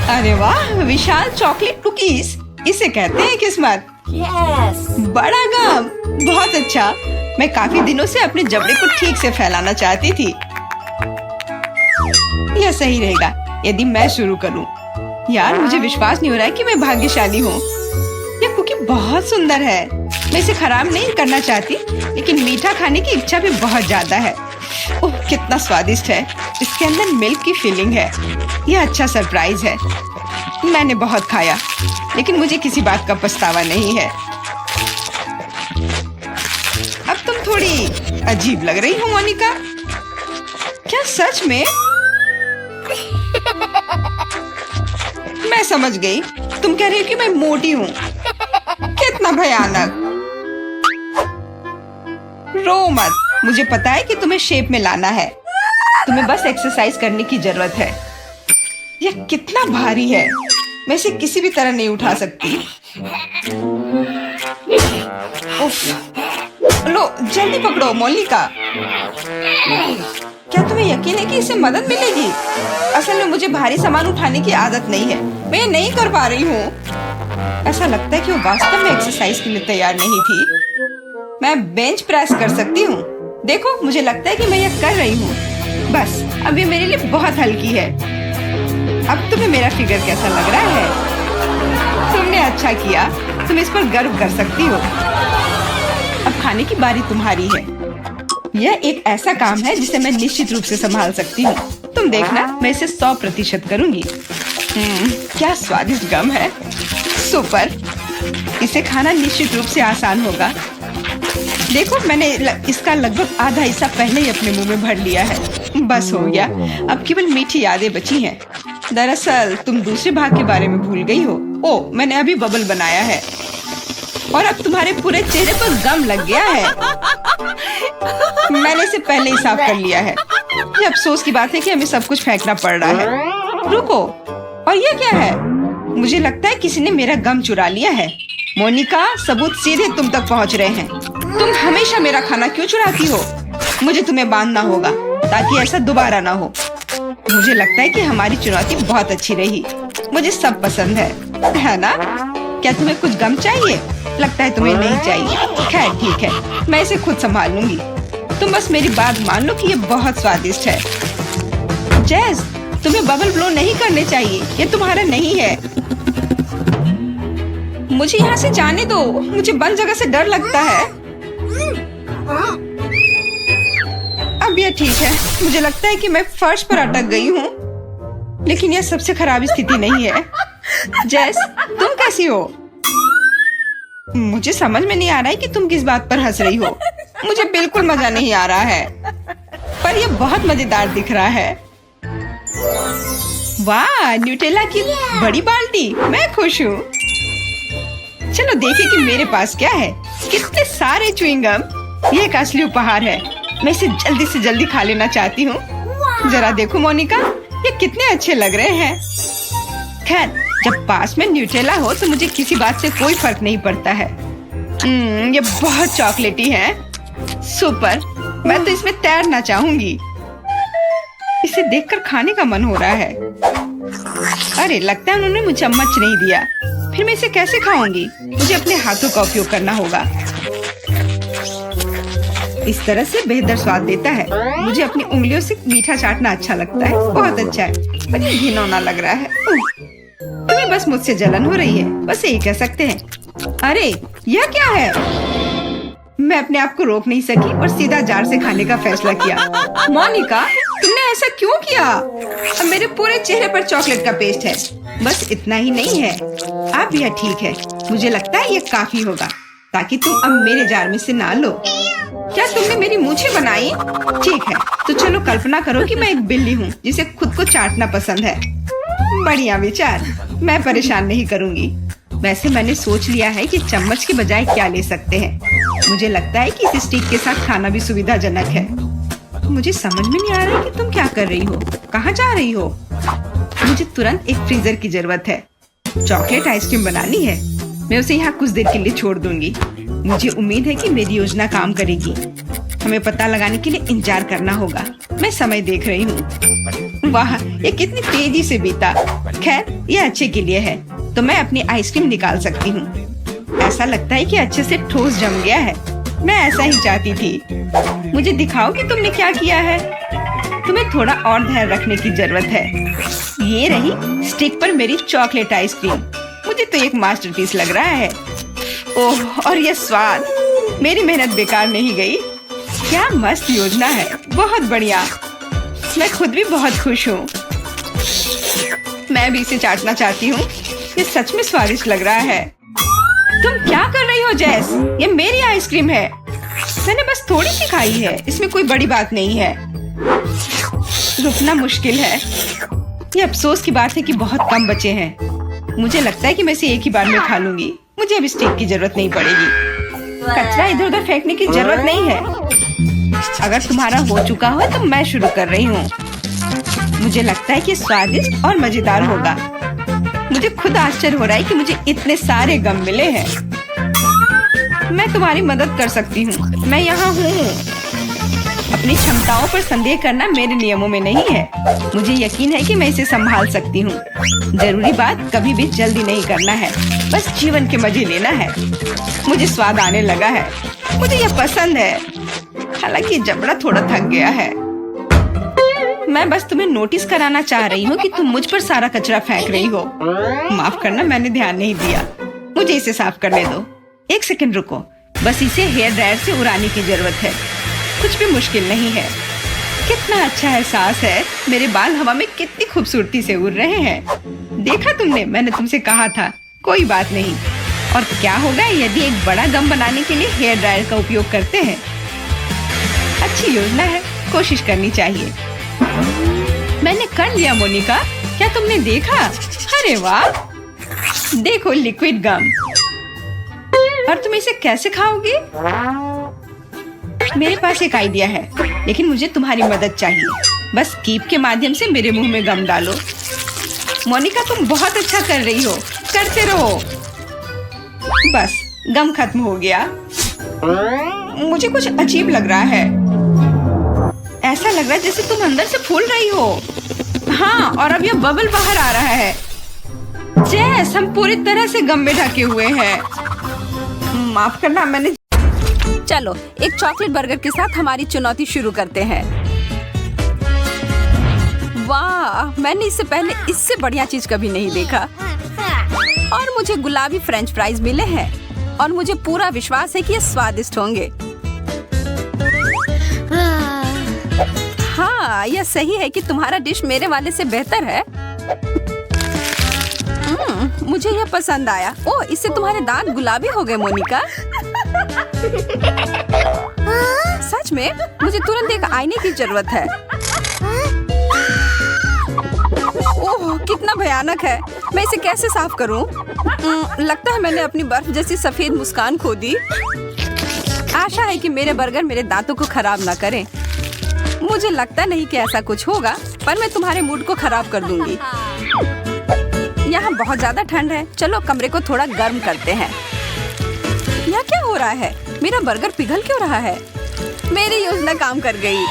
अरे वाह, विशाल चॉकलेट कुकीज, इसे कहते हैं किस्मत। Yes. बड़ा गम, बहुत अच्छा। मैं काफी दिनों से अपने जबड़े को ठीक से फैलाना चाहती थी। यह सही रहेगा यदि मैं शुरू करूं। यार, मुझे विश्वास नहीं हो रहा है कि मैं भाग्यशाली हूँ। यह कुकी बहुत सुंदर है। मैं इसे खराब नहीं करना चाहती, लेकिन मीठा खाने की इच्छा भी बहुत ज्यादा है। ओह, कितना स्वादिष्ट है। इसके अंदर मिल्क की फीलिंग है। यह अच्छा सरप्राइज है। मैंने बहुत खाया, लेकिन मुझे किसी बात का पछतावा नहीं है। अब तुम थोड़ी अजीब लग रही हो मोनिका। क्या सच में? मैं समझ गई, तुम कह रही हो कि मैं मोटी हूँ। कितना भयानक। रो मत, मुझे पता है कि तुम्हें शेप में लाना है। तुम्हें बस एक्सरसाइज करने की जरूरत है। यह कितना भारी है, मैं इसे किसी भी तरह नहीं उठा सकती। उफ। लो, जल्दी पकड़ो मोनिका। क्या तुम्हें यकीन है कि इससे मदद मिलेगी? असल में मुझे भारी सामान उठाने की आदत नहीं है, मैं ये नहीं कर पा रही हूँ। ऐसा लगता है कि वो वास्तव में एक्सरसाइज के लिए तैयार नहीं थी। मैं बेंच प्रेस कर सकती हूँ। देखो, मुझे लगता है कि मैं यह कर रही हूँ। बस, अब ये मेरे लिए बहुत हल्की है। अब तुम्हें मेरा फिगर कैसा लग रहा है? तुमने अच्छा किया, तुम इस पर गर्व कर सकती हो। अब खाने की बारी तुम्हारी है। यह एक ऐसा काम है जिसे मैं निश्चित रूप से संभाल सकती हूँ। तुम देखना, मैं इसे 100% करूंगी। क्या स्वादिष्ट गम है। सुपर। इसे खाना निश्चित रूप से आसान होगा। देखो, मैंने इसका लगभग आधा हिस्सा पहले ही अपने मुंह में भर लिया है। बस हो गया, अब केवल मीठी यादें बची हैं। दरअसल तुम दूसरे भाग के बारे में भूल गई हो। ओह, मैंने अभी बबल बनाया है और अब तुम्हारे पूरे चेहरे पर गम लग गया है। मैंने इसे पहले ही साफ कर लिया है। ये अफसोस की बात है कि हमें सब कुछ फेंकना पड़ रहा है। रुको, और ये क्या है? मुझे लगता है किसी ने मेरा गम चुरा लिया है। मोनिका, सबूत सीधे तुम तक पहुंच रहे हैं। तुम हमेशा मेरा खाना क्यों चुराती हो? मुझे तुम्हें बांधना होगा ताकि ऐसा दोबारा ना हो। मुझे लगता है कि हमारी चुनौती बहुत अच्छी रही। मुझे सब पसंद है ना? क्या तुम्हें कुछ गम चाहिए? लगता है तुम्हें नहीं चाहिए। खैर ठीक है, मैं इसे खुद संभाल लूंगी। तुम बस मेरी बात मान लो कि ये बहुत स्वादिष्ट है। जैस, तुम्हें बबल ब्लो नहीं करने चाहिए, ये तुम्हारा नहीं है। मुझे यहाँ से जाने दो, मुझे बंद जगह से डर लगता है। अब ये ठीक है, मुझे लगता है कि मैं फर्श पर अटक गई हूँ। लेकिन यह सबसे खराब स्थिति नहीं है। जेस, तुम कैसी हो? मुझे समझ में नहीं आ रहा है कि तुम किस बात पर हंस रही हो। मुझे बिल्कुल मजा नहीं आ रहा है, पर यह बहुत मजेदार दिख रहा है। वाह, न्यूटेला की बड़ी बाल्टी, मैं खुश हूँ। चलो देखें कि मेरे पास क्या है। कितने सारे च्युइंगम, ये एक असली उपहार है। मैं इसे जल्दी से जल्दी खा लेना चाहती हूँ। जरा देखो मोनिका, ये कितने अच्छे लग रहे हैं। खैर, जब पास में न्यूटेला हो तो मुझे किसी बात से कोई फर्क नहीं पड़ता है। ये बहुत चॉकलेटी है। सुपर, मैं तो इसमें तैरना चाहूंगी। इसे देखकर खाने का मन हो रहा है। अरे, लगता है उन्होंने मुझे चम्मच नहीं दिया। फिर मैं इसे कैसे खाऊंगी? मुझे अपने हाथों का उपयोग करना होगा। इस तरह से बेहतर स्वाद देता है। मुझे अपनी उंगलियों से मीठा चाटना अच्छा लगता है। बहुत अच्छा है, पर ये घिनौना लग रहा है। तुम्हें बस मुझसे जलन हो रही है, बस यही कह सकते हैं। अरे, यह क्या है? मैं अपने आप को रोक नहीं सकी और सीधा जार से खाने का फैसला किया। मोनिका, तुमने ऐसा क्यों किया? अब मेरे पूरे चेहरे पर चॉकलेट का पेस्ट है। बस इतना ही नहीं है, अब यह ठीक है। मुझे लगता है ये काफी होगा, ताकि तुम अब मेरे जार में से ना लो। क्या तुमने मेरी मूछें बनाई? ठीक है, तो चलो कल्पना करो कि मैं एक बिल्ली हूँ जिसे खुद को चाटना पसंद है। बढ़िया विचार, मैं परेशान नहीं करूँगी। वैसे मैंने सोच लिया है कि चम्मच के बजाय क्या ले सकते हैं। मुझे लगता है कि इस स्टिक के साथ खाना भी सुविधाजनक है। मुझे समझ में नहीं आ रहा है कि तुम क्या कर रही हो, कहाँ जा रही हो? मुझे तुरंत एक फ्रीजर की जरूरत है। चॉकलेट आइसक्रीम बनानी है। मैं उसे यहाँ कुछ देर के लिए छोड़ दूंगी। मुझे उम्मीद है कि मेरी योजना काम करेगी। हमें पता लगाने के लिए इंतजार करना होगा। मैं समय देख रही हूँ। वाह, ये कितनी तेजी से बीता। खैर, ये अच्छे के लिए है, तो मैं अपनी आइसक्रीम निकाल सकती हूँ। ऐसा लगता है कि अच्छे से ठोस जम गया है। मैं ऐसा ही चाहती थी। मुझे दिखाओ कि तुमने क्या किया है। तुम्हें थोड़ा और ध्यान रखने की जरूरत है। ये रही स्टिक पर मेरी चॉकलेट आइसक्रीम। मुझे तो एक मास्टरपीस लग रहा है। ओह, और ये स्वाद। मेरी मेहनत बेकार नहीं गई। क्या मस्त योजना है, बहुत बढ़िया। मैं खुद भी बहुत खुश हूँ। मैं भी इसे चाटना चाहती हूँ। ये सच में स्वादिष्ट लग रहा है। तुम क्या कर रही हो जेस? ये मेरी आइसक्रीम है। मैंने बस थोड़ी सी खाई है, इसमें कोई बड़ी बात नहीं है। रुकना मुश्किल है। ये अफसोस की बात है कि बहुत कम बचे हैं। मुझे लगता है कि मैं इसे एक ही बार में खा लूंगी। मुझे अब स्टिक की जरूरत नहीं पड़ेगी। कचरा इधर उधर फेंकने की जरूरत नहीं है। अगर तुम्हारा हो चुका हो तो मैं शुरू कर रही हूँ। मुझे लगता है कि स्वादिष्ट और मजेदार होगा। मुझे खुद आश्चर्य हो रहा है कि मुझे इतने सारे गम मिले हैं। मैं तुम्हारी मदद कर सकती हूँ। मैं यहाँ हूँ। अपनी क्षमताओं पर संदेह करना मेरे नियमों में नहीं है। मुझे यकीन है कि मैं इसे संभाल सकती हूँ। जरूरी बात कभी भी जल्दी नहीं करना है, बस जीवन के मजे लेना है। मुझे स्वाद आने लगा है। मुझे यह पसंद है, हालांकि जबड़ा थोड़ा थक गया है। मैं बस तुम्हें नोटिस कराना चाह रही हूँ कि तुम मुझ पर सारा कचरा फेंक रही हो। माफ करना, मैंने ध्यान नहीं दिया। मुझे इसे साफ करने दो। एक सेकंड रुको, बस इसे हेयर ड्रायर से उड़ाने की जरूरत है। कुछ भी मुश्किल नहीं है। कितना अच्छा एहसास है। मेरे बाल हवा में कितनी खूबसूरती से उड़ रहे हैं। देखा तुमने, मैंने तुमसे कहा था। कोई बात नहीं। और क्या होगा यदि एक बड़ा गम बनाने के लिए हेयर ड्रायर का उपयोग करते हैं? अच्छी योजना है, कोशिश करनी चाहिए। मैंने कर लिया मोनिका, क्या तुमने देखा? अरे वाह, देखो लिक्विड गम। और तुम इसे कैसे खाओगे? मेरे पास एक आइडिया है, लेकिन मुझे तुम्हारी मदद चाहिए। बस कीप के माध्यम से मेरे मुंह में गम डालो। मोनिका, तुम बहुत अच्छा कर रही हो। करते रहो। बस गम खत्म हो गया। मुझे कुछ अजीब लग रहा है। ऐसा लग रहा है जैसे तुम अंदर से फूल रही हो। हाँ, और अब यह बबल बाहर आ रहा है। जैस, हम पूरी तरह से गम में ढके हुए हैं। माफ करना, मैंने। चलो एक चॉकलेट बर्गर के साथ हमारी चुनौती शुरू करते हैं। वाह, मैंने इससे पहले इससे बढ़िया चीज कभी नहीं देखा। और मुझे गुलाबी फ्रेंच फ्राइज मिले हैं और मुझे पूरा विश्वास है कि ये स्वादिष्ट होंगे। हाँ, यह सही है कि तुम्हारा डिश मेरे वाले से बेहतर है। मुझे यह पसंद आया। ओह, इससे तुम्हारे दांत गुलाबी हो गए मोनिका। सच में मुझे तुरंत एक आईने की जरूरत है। ओह, कितना भयानक है। मैं इसे कैसे साफ करूं? लगता है मैंने अपनी बर्फ जैसी सफेद मुस्कान खो दी। आशा है कि मेरे बर्गर मेरे दांतों को खराब ना करें। मुझे लगता नहीं कि ऐसा कुछ होगा, पर मैं तुम्हारे मूड को खराब कर दूंगी। यहाँ बहुत ज्यादा ठंड है। चलो कमरे को थोड़ा गर्म करते हैं। यहाँ क्या हो रहा है? मेरा बर्गर पिघल क्यों रहा है? मेरी योजना काम कर गई।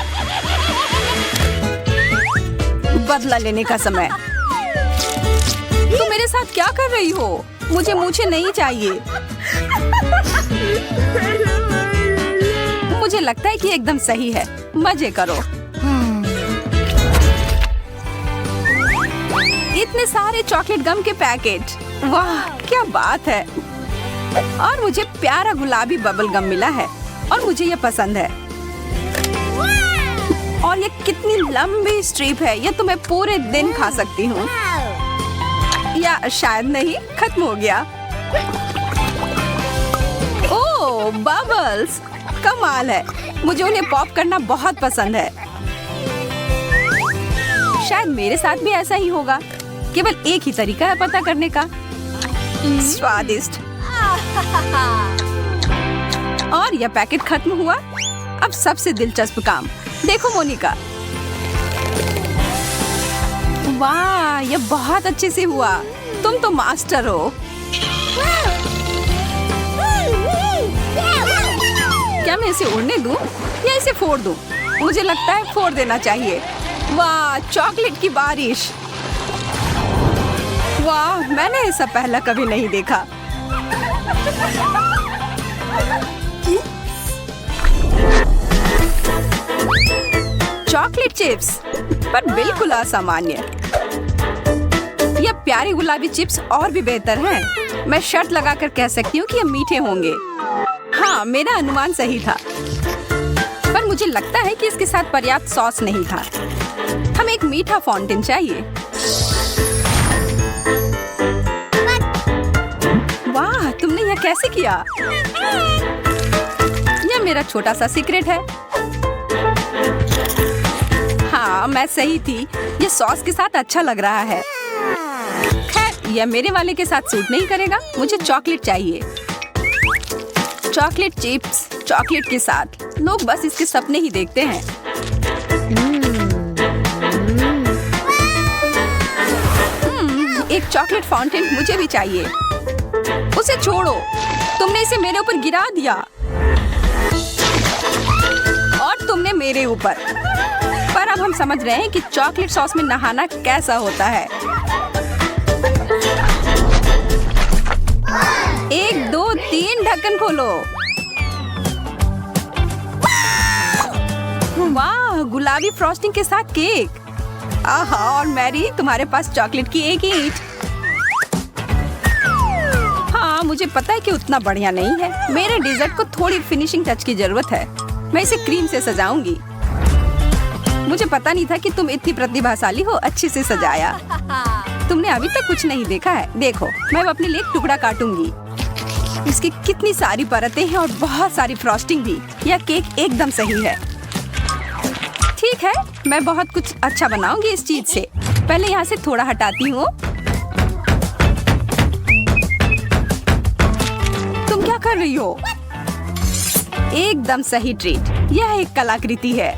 बदला लेने का समय। तुम मेरे साथ क्या कर रही हो? मुझे मूछें नहीं चाहिए। मुझे लगता है कि एकदम सही है। मजे करो। इतने सारे चॉकलेट गम के पैकेट। वाह, क्या बात है। और मुझे प्यारा गुलाबी बबल गम मिला है और मुझे ये पसंद है। और ये कितनी लंबी स्ट्रिप है। ये तो मैं पूरे दिन खा सकती हूँ। या शायद नहीं, खत्म हो गया। ओह, बबल्स, कमाल है। मुझे उन्हें पॉप करना बहुत पसंद है। शायद मेरे साथ भी ऐसा ही होगा। केवल एक ही तरीका है पता करने का। स्वादिष्ट। और यह पैकेट खत्म हुआ। अब सबसे दिलचस्प काम देखो मोनिका। वाह, यह बहुत अच्छे से हुआ। तुम तो मास्टर हो। क्या मैं इसे उड़ने दूं या इसे फोड़ दूं? मुझे लगता है फोड़ देना चाहिए। वाह, चॉकलेट की बारिश। वाह, मैंने ऐसा पहला कभी नहीं देखा। चॉकलेट चिप्स, पर बिल्कुल असामान्य। यह प्यारे गुलाबी चिप्स और भी बेहतर हैं। मैं शर्त लगाकर कह सकती हूँ कि ये मीठे होंगे। हाँ, मेरा अनुमान सही था। पर मुझे लगता है कि इसके साथ पर्याप्त सॉस नहीं था। हमें एक मीठा फाउंटेन चाहिए। वाह, तुमने यह कैसे किया? यह मेरा छोटा सा सीक्रेट है। हाँ, मैं सही थी। यह सॉस के साथ अच्छा लग रहा है। खैर, यह मेरे वाले के साथ सूट नहीं करेगा। मुझे चॉकलेट चाहिए। चॉकलेट चिप्स चॉकलेट के साथ। लोग बस इसके सपने ही देखते हैं। एक चॉकलेट फाउंटेन मुझे भी चाहिए। उसे छोड़ो, तुमने इसे मेरे ऊपर गिरा दिया। और तुमने मेरे ऊपर। पर अब हम समझ रहे हैं कि चॉकलेट सॉस में नहाना कैसा होता है। 1 2 3 ढक्कन खोलो। वाह, गुलाबी फ्रॉस्टिंग के साथ केक। आहा, और मैरी, तुम्हारे पास चॉकलेट की एक ईंट। हाँ, मुझे पता है कि उतना बढ़िया नहीं है। मेरे डेजर्ट को थोड़ी फिनिशिंग टच की जरूरत है। मैं इसे क्रीम से सजाऊंगी। मुझे पता नहीं था कि तुम इतनी प्रतिभाशाली हो। अच्छे से सजाया। तुमने अभी तक कुछ नहीं देखा है। देखो, मैं अब अपने लिए एक टुकड़ा काटूंगी। इसकी कितनी सारी परतें हैं और बहुत सारी फ्रॉस्टिंग भी। यह केक एकदम सही है। ठीक है, मैं बहुत कुछ अच्छा बनाऊंगी इस चीज से। पहले यहाँ से थोड़ा हटाती हूँ। तुम क्या कर रही हो? एकदम सही ट्रीट। यह एक कलाकृति है।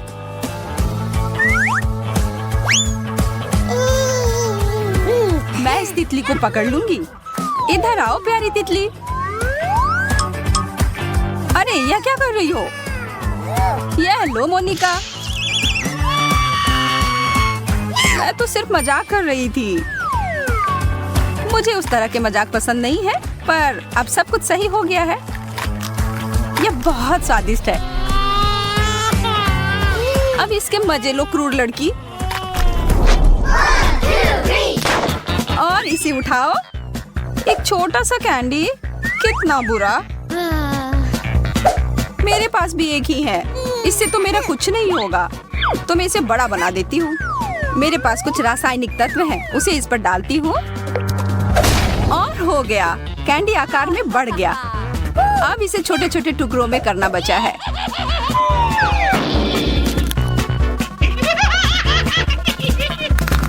मैं इस तितली को पकड़ लूंगी। इधर आओ प्यारी तितली। अरे, यह क्या कर रही हो? यह लो मोनिका। मैं तो सिर्फ मजाक कर रही थी। मुझे उस तरह के मजाक पसंद नहीं है, पर अब सब कुछ सही हो गया है। यह बहुत स्वादिष्ट है। अब इसके मजे लो क्रूर लड़की। और इसे उठाओ। एक छोटा सा कैंडी। कितना बुरा। मेरे पास भी एक ही है। इससे तो मेरा कुछ नहीं होगा। तो मैं इसे बड़ा बना देती हूँ। मेरे पास कुछ रासायनिक तत्व हैं, उसे इस पर डालती हूँ और हो गया। कैंडी आकार में बढ़ गया। अब इसे छोटे छोटे टुकड़ों में करना बचा है।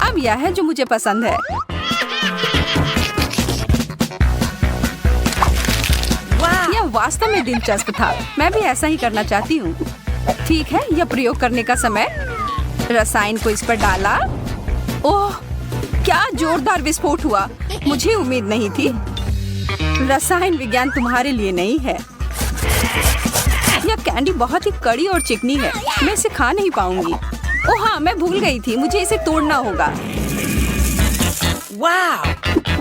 अब यह है जो मुझे पसंद है। यह वास्तव में दिलचस्प था। मैं भी ऐसा ही करना चाहती हूँ। ठीक है, यह प्रयोग करने का समय। रसायन को इस पर डाला। ओह, क्या जोरदार विस्फोट हुआ। मुझे उम्मीद नहीं थी। रसायन विज्ञान तुम्हारे लिए नहीं है। यह कैंडी बहुत ही कड़ी और चिकनी है। मैं इसे खा नहीं पाऊंगी। ओह हाँ, मैं भूल गई थी। मुझे इसे तोड़ना होगा।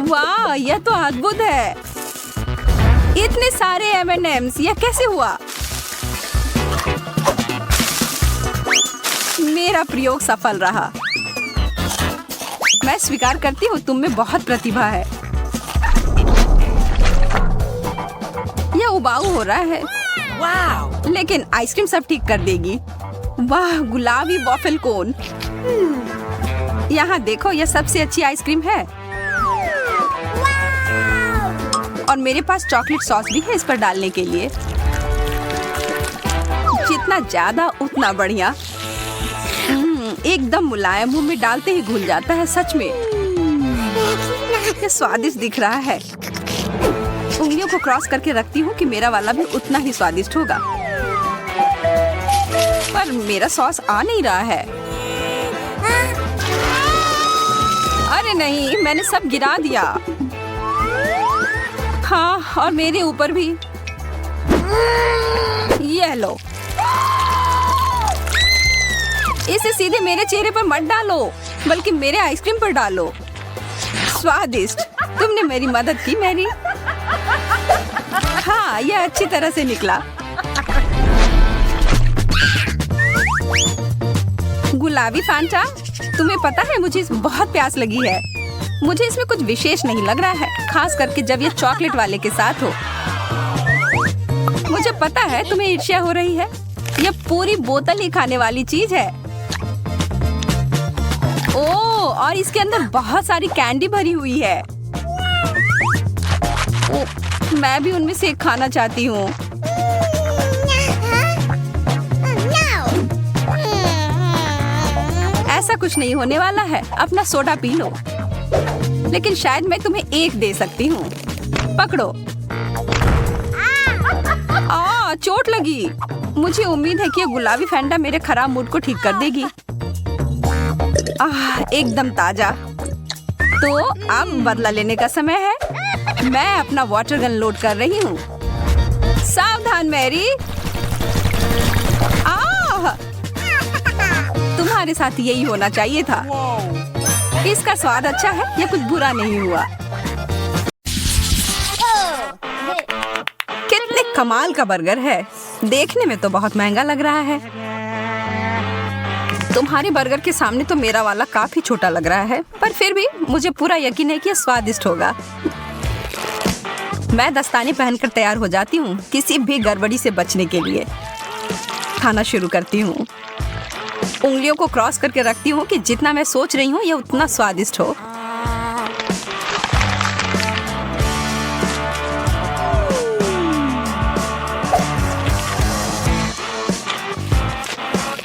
वाह, यह तो अद्भुत है। इतने सारे M&Ms, यह कैसे हुआ? मेरा प्रयोग सफल रहा। मैं स्वीकार करती हूँ, तुम में बहुत प्रतिभा है। यह उबाऊ हो रहा है। लेकिन आइसक्रीम सब ठीक कर देगी। वाह, गुलाबी वॉफल कोन। यहाँ देखो, यह सबसे अच्छी आइसक्रीम है। और मेरे पास चॉकलेट सॉस भी है इस पर डालने के लिए। जितना ज्यादा उतना बढ़िया। एकदम मुलायम, मुंह में डालते ही घुल जाता है। सच में यह स्वादिष्ट दिख रहा है। उंगलियों को क्रॉस करके रखती हूँ कि मेरा वाला भी उतना ही स्वादिष्ट होगा। पर मेरा सॉस आ नहीं रहा है। अरे नहीं, मैंने सब गिरा दिया। हाँ, और मेरे ऊपर भी। ये लो, इसे सीधे मेरे चेहरे पर मत डालो, बल्कि मेरे आइसक्रीम पर डालो। स्वादिष्ट। तुमने मेरी मदद की, मैरी। हाँ, यह अच्छी तरह से निकला। गुलाबी फैंटा, तुम्हें पता है मुझे इसमें बहुत प्यास लगी है। मुझे इसमें कुछ विशेष नहीं लग रहा है, खास करके जब ये चॉकलेट वाले के साथ हो। मुझे पता है तुम्हें ईर्ष्या हो रही है। यह पूरी बोतल ही खाने वाली चीज है। ओह, और इसके अंदर बहुत सारी कैंडी भरी हुई है। मैं भी उनमें से एक खाना चाहती हूँ। ऐसा कुछ नहीं होने वाला है। अपना सोडा पी लो। लेकिन शायद मैं तुम्हें एक दे सकती हूँ। पकड़ो। चोट लगी। मुझे उम्मीद है कि ये गुलाबी फैंटा मेरे खराब मूड को ठीक कर देगी। एकदम ताजा। तो अब बदला लेने का समय है। मैं अपना वाटर गन लोड कर रही हूँ। सावधान मैरी। तुम्हारे साथ यही होना चाहिए था। इसका स्वाद अच्छा है, यह कुछ बुरा नहीं हुआ। कितने कमाल का बर्गर है। देखने में तो बहुत महंगा लग रहा है। तुम्हारे बर्गर के सामने तो मेरा वाला काफी छोटा लग रहा है, पर फिर भी मुझे पूरा यकीन है कि यह स्वादिष्ट होगा। मैं दस्ताने पहनकर तैयार हो जाती हूँ, किसी भी गड़बड़ी से बचने के लिए। खाना शुरू करती हूँ। उंगलियों को क्रॉस करके रखती हूँ कि जितना मैं सोच रही हूँ यह उतना स्वादिष्ट हो।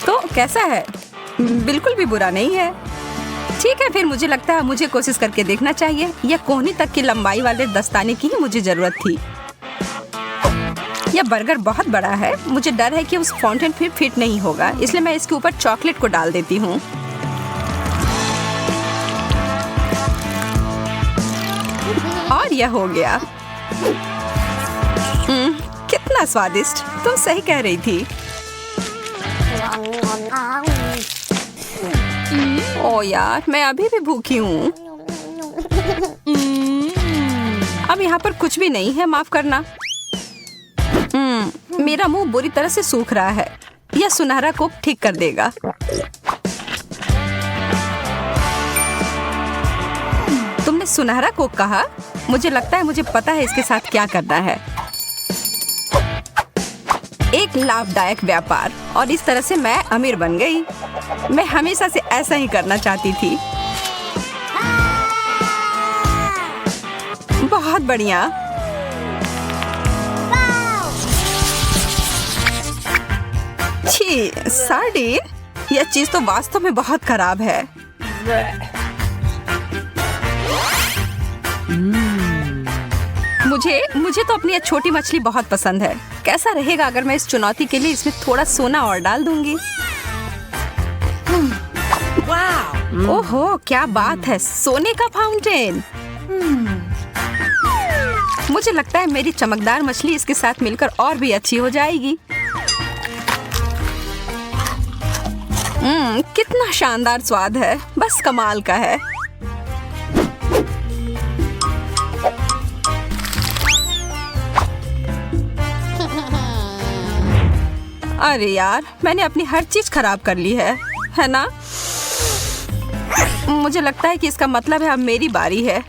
तो कैसा है? बिल्कुल भी बुरा नहीं है। ठीक है, फिर मुझे लगता है मुझे कोशिश करके देखना चाहिए। यह कोहनी तक की लंबाई वाले दस्ताने की ही मुझे जरूरत थी। यह बर्गर बहुत बड़ा है। मुझे डर है कि उस फाउंटेन फिर फिट नहीं होगा, इसलिए मैं इसके ऊपर चॉकलेट को डाल देती हूँ। और यह हो गया। कितना स्वादिष्ट। तुम सही कह रही थी। ओ यार, मैं अभी भी भूखी हूँ। अब यहाँ पर कुछ भी नहीं है, माफ करना। मेरा मुंह बुरी तरह से सूख रहा है। यह सुनहरा कोक ठीक कर देगा। तुमने सुनहरा कोक कहा? मुझे लगता है मुझे पता है इसके साथ क्या करना है। एक लाभदायक व्यापार और इस तरह से मैं अमीर बन गई। मैं हमेशा से ऐसा ही करना चाहती थी। बहुत बढ़िया। छी, सार्डिन, यह चीज तो वास्तव में बहुत खराब है। मुझे तो अपनी यह छोटी मछली बहुत पसंद है। कैसा रहेगा अगर मैं इस चुनौती के लिए इसमें थोड़ा सोना और डाल दूंगी? ओहो, क्या बात है, सोने का फाउंटेन। मुझे लगता है मेरी चमकदार मछली इसके साथ मिलकर और भी अच्छी हो जाएगी। कितना शानदार स्वाद है, बस कमाल का है। अरे यार, मैंने अपनी हर चीज खराब कर ली है ना? मुझे लगता है कि इसका मतलब है अब मेरी बारी है।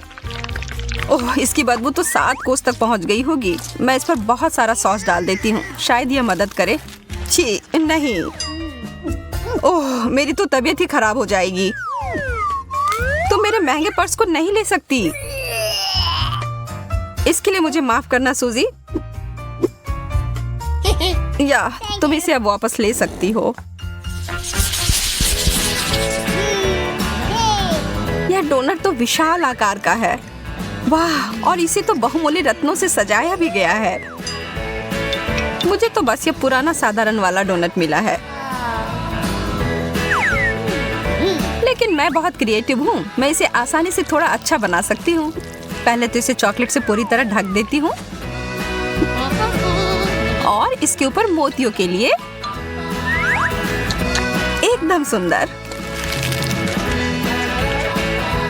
ओह, इसकी बदबू तो 7 कोस तक पहुंच गई होगी। मैं इस पर बहुत सारा सॉस डाल देती हूँ, शायद यह मदद करे। छी, नहीं। ओह, मेरी तो तबीयत ही खराब हो जाएगी। तुम मेरे महंगे पर्स को नहीं ले सकती। इसके लिए मुझे माफ करना सूजी। या तुम इसे अब वापस ले सकती हो। यह डोनट तो विशाल आकार का है। वाह, और इसे तो बहुमूल्य रत्नों से सजाया भी गया है। मुझे तो बस ये पुराना साधारण वाला डोनट मिला है। लेकिन मैं बहुत क्रिएटिव हूँ। मैं इसे आसानी से थोड़ा अच्छा बना सकती हूँ। पहले तो इसे चॉकलेट से पूरी तरह ढक देती हूँ और इसके ऊपर मोतियों के लिए एकदम सुंदर।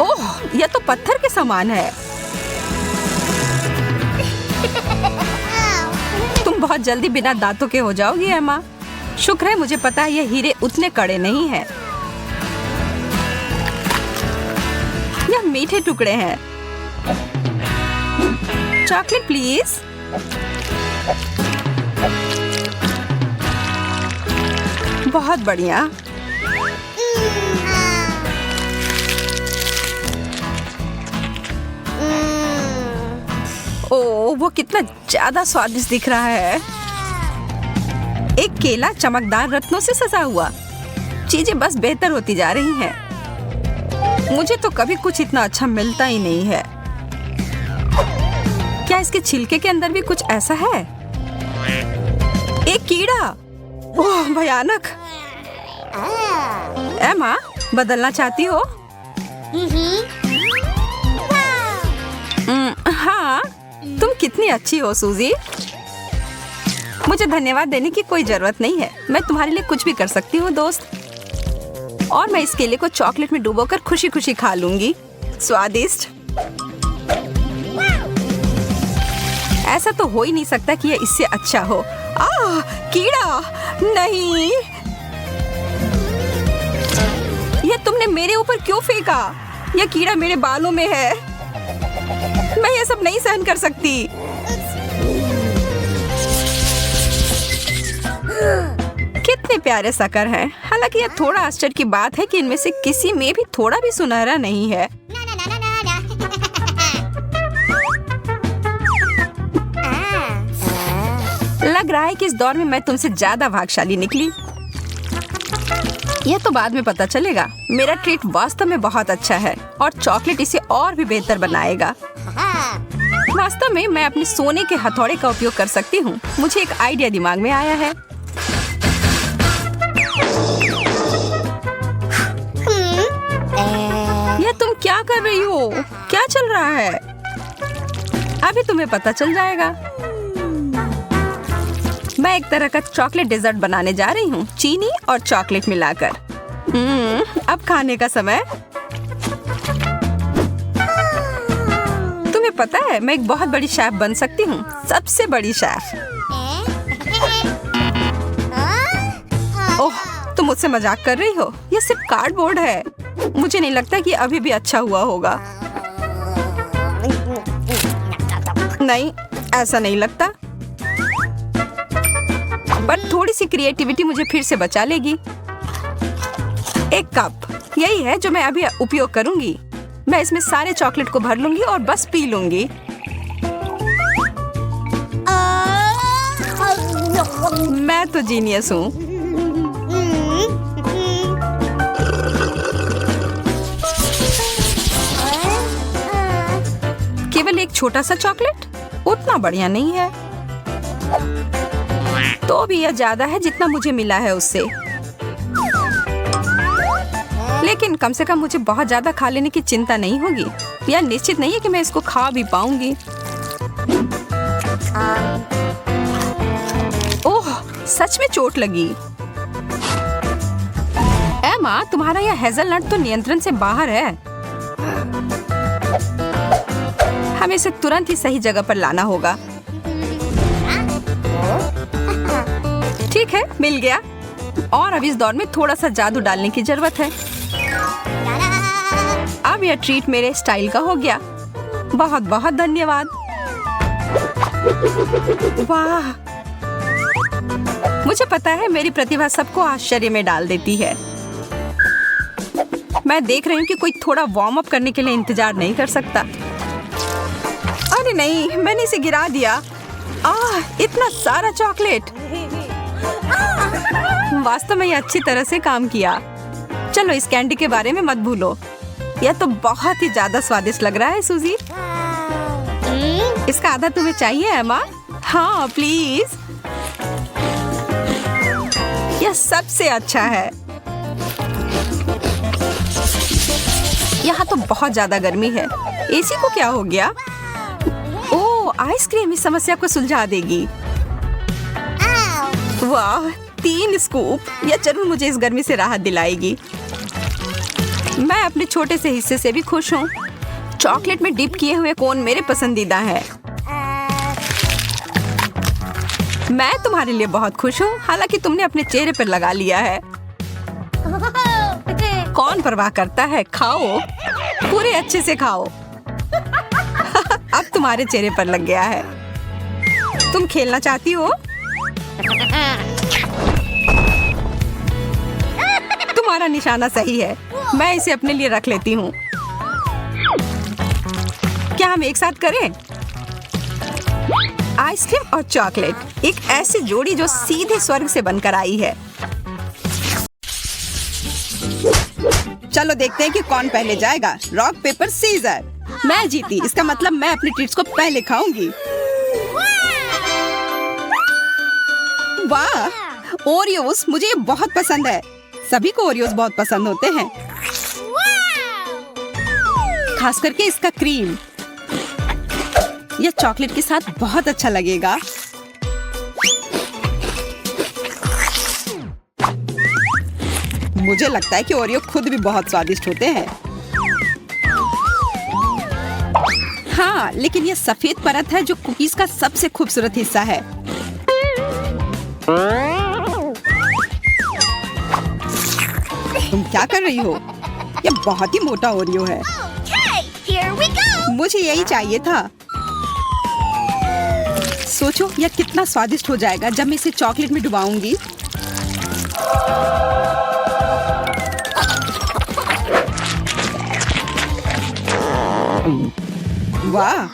ओह, यह तो पत्थर के समान है। तुम बहुत जल्दी बिना दांतों के हो जाओगी एमा। शुक्र है मुझे पता है ये हीरे उतने कड़े नहीं हैं। यह मीठे टुकड़े हैं। Chocolate please. बहुत बढ़िया। ओह, वो कितना ज्यादा स्वादिष्ट दिख रहा है। एक केला चमकदार रत्नों से सजा हुआ। चीजें बस बेहतर होती जा रही हैं। मुझे तो कभी कुछ इतना अच्छा मिलता ही नहीं है। क्या इसके छिलके के अंदर भी कुछ ऐसा है? एक कीड़ा। ओह, भयानक। एमा, बदलना चाहती हो? हाँ, तुम कितनी अच्छी हो सूजी। मुझे धन्यवाद देने की कोई जरूरत नहीं है। मैं तुम्हारे लिए कुछ भी कर सकती हूँ दोस्त। और मैं इस केले को चॉकलेट में डुबोकर खुशी खुशी खा लूंगी। स्वादिष्ट। ऐसा तो हो ही नहीं सकता कि यह इससे अच्छा हो। कीड़ा नहीं। यह तुमने मेरे ऊपर क्यों फेंका? यह कीड़ा मेरे बालों में है। मैं ये सब नहीं सहन कर सकती। कितने प्यारे शक्कर हैं। हालांकि यह थोड़ा आश्चर्य की बात है कि इनमें से किसी में भी थोड़ा भी सुनहरा नहीं है। लग रहा है कि इस दौर में मैं तुमसे ज्यादा भाग्यशाली निकली। यह तो बाद में पता चलेगा। मेरा ट्रीट वास्तव में बहुत अच्छा है और चॉकलेट इसे और भी बेहतर बनाएगा। वास्तव में मैं अपने सोने के हथौड़े का उपयोग कर सकती हूँ। मुझे एक आइडिया दिमाग में आया है। यह तुम क्या कर रही हो? क्या चल रहा है? अभी तुम्हें पता चल जाएगा। मैं एक तरह का चॉकलेट डेजर्ट बनाने जा रही हूँ, चीनी और चॉकलेट मिलाकर। अब खाने का समय। तुम्हें पता है मैं एक बहुत बड़ी शेफ बन सकती हूँ, सबसे बड़ी शेफ। ओह, तुम मुझसे मजाक कर रही हो? यह सिर्फ कार्डबोर्ड है। मुझे नहीं लगता कि अभी भी अच्छा हुआ होगा। नहीं, ऐसा नहीं लगता। थोड़ी सी क्रिएटिविटी मुझे फिर से बचा लेगी। एक कप, यही है जो मैं अभी उपयोग करूंगी। मैं इसमें सारे चॉकलेट को भर लूंगी और बस पी लूंगी। मैं तो जीनियस हूँ। केवल एक छोटा सा चॉकलेट उतना बढ़िया नहीं है, तो भी यह ज्यादा है जितना मुझे मिला है उससे। लेकिन कम से कम मुझे बहुत ज्यादा खा लेने की चिंता नहीं होगी। यह निश्चित नहीं है कि मैं इसको खा भी पाऊंगी। ओह, सच में चोट लगी। एमा, तुम्हारा यह हेज़लनट तो नियंत्रण से बाहर है। हमें इसे तुरंत ही सही जगह पर लाना होगा। ठीक है, मिल गया। और अब इस दौर में थोड़ा सा जादू डालने की जरूरत है। अब यह ट्रीट मेरे स्टाइल का हो गया। बहुत बहुत धन्यवाद। वाह, मुझे पता है मेरी प्रतिभा सबको आश्चर्य में डाल देती है। मैं देख रही हूँ कि कोई थोड़ा वार्म अप करने के लिए इंतजार नहीं कर सकता। अरे नहीं, मैंने इसे गिरा दिया। इतना सारा चॉकलेट। वास्तव में ये अच्छी तरह से काम किया। चलो, इस कैंडी के बारे में मत भूलो। यह तो बहुत ही ज्यादा स्वादिष्ट लग रहा है सूजी। इसका आधा तुम्हें चाहिए एमा? हाँ प्लीज। यह सबसे अच्छा है। यहाँ तो बहुत ज्यादा गर्मी है। एसी को क्या हो गया? ओह, आइसक्रीम इस समस्या को सुलझा देगी। वाह, 3 स्कूप। यह जरूर मुझे इस गर्मी से राहत दिलाएगी। मैं अपने छोटे से हिस्से से भी खुश हूँ। चॉकलेट में डिप किए हुए कोन मेरे पसंदीदा है। मैं तुम्हारे लिए बहुत खुश हूँ, हालांकि तुमने अपने चेहरे पर लगा लिया है। कौन परवाह करता है, खाओ, पूरे अच्छे से खाओ। अब तुम्हारे चेहरे पर लग गया है। तुम खेलना चाहती हो? तुम्हारा निशाना सही है। मैं इसे अपने लिए रख लेती हूँ। क्या हम एक साथ करें? आइसक्रीम और चॉकलेट, एक ऐसी जोड़ी जो सीधे स्वर्ग से बनकर आई है। चलो देखते हैं कि कौन पहले जाएगा। Rock paper scissor. मैं जीती, इसका मतलब मैं अपनी ट्रीट्स को पहले खाऊंगी। वाह, ओरियोस, मुझे ये बहुत पसंद है। सभी को ओरियोस बहुत पसंद होते हैं, खास करके इसका क्रीम। यह चॉकलेट के साथ बहुत अच्छा लगेगा। मुझे लगता है कि ओरियो खुद भी बहुत स्वादिष्ट होते हैं। हाँ, लेकिन यह सफेद परत है जो कुकीज का सबसे खूबसूरत हिस्सा है। तुम क्या कर रही हो? यह बहुत ही मोटा ओरियो है। मुझे यही चाहिए था। सोचो यह कितना स्वादिष्ट हो जाएगा जब मैं इसे चॉकलेट में डुबाऊंगी। वाह,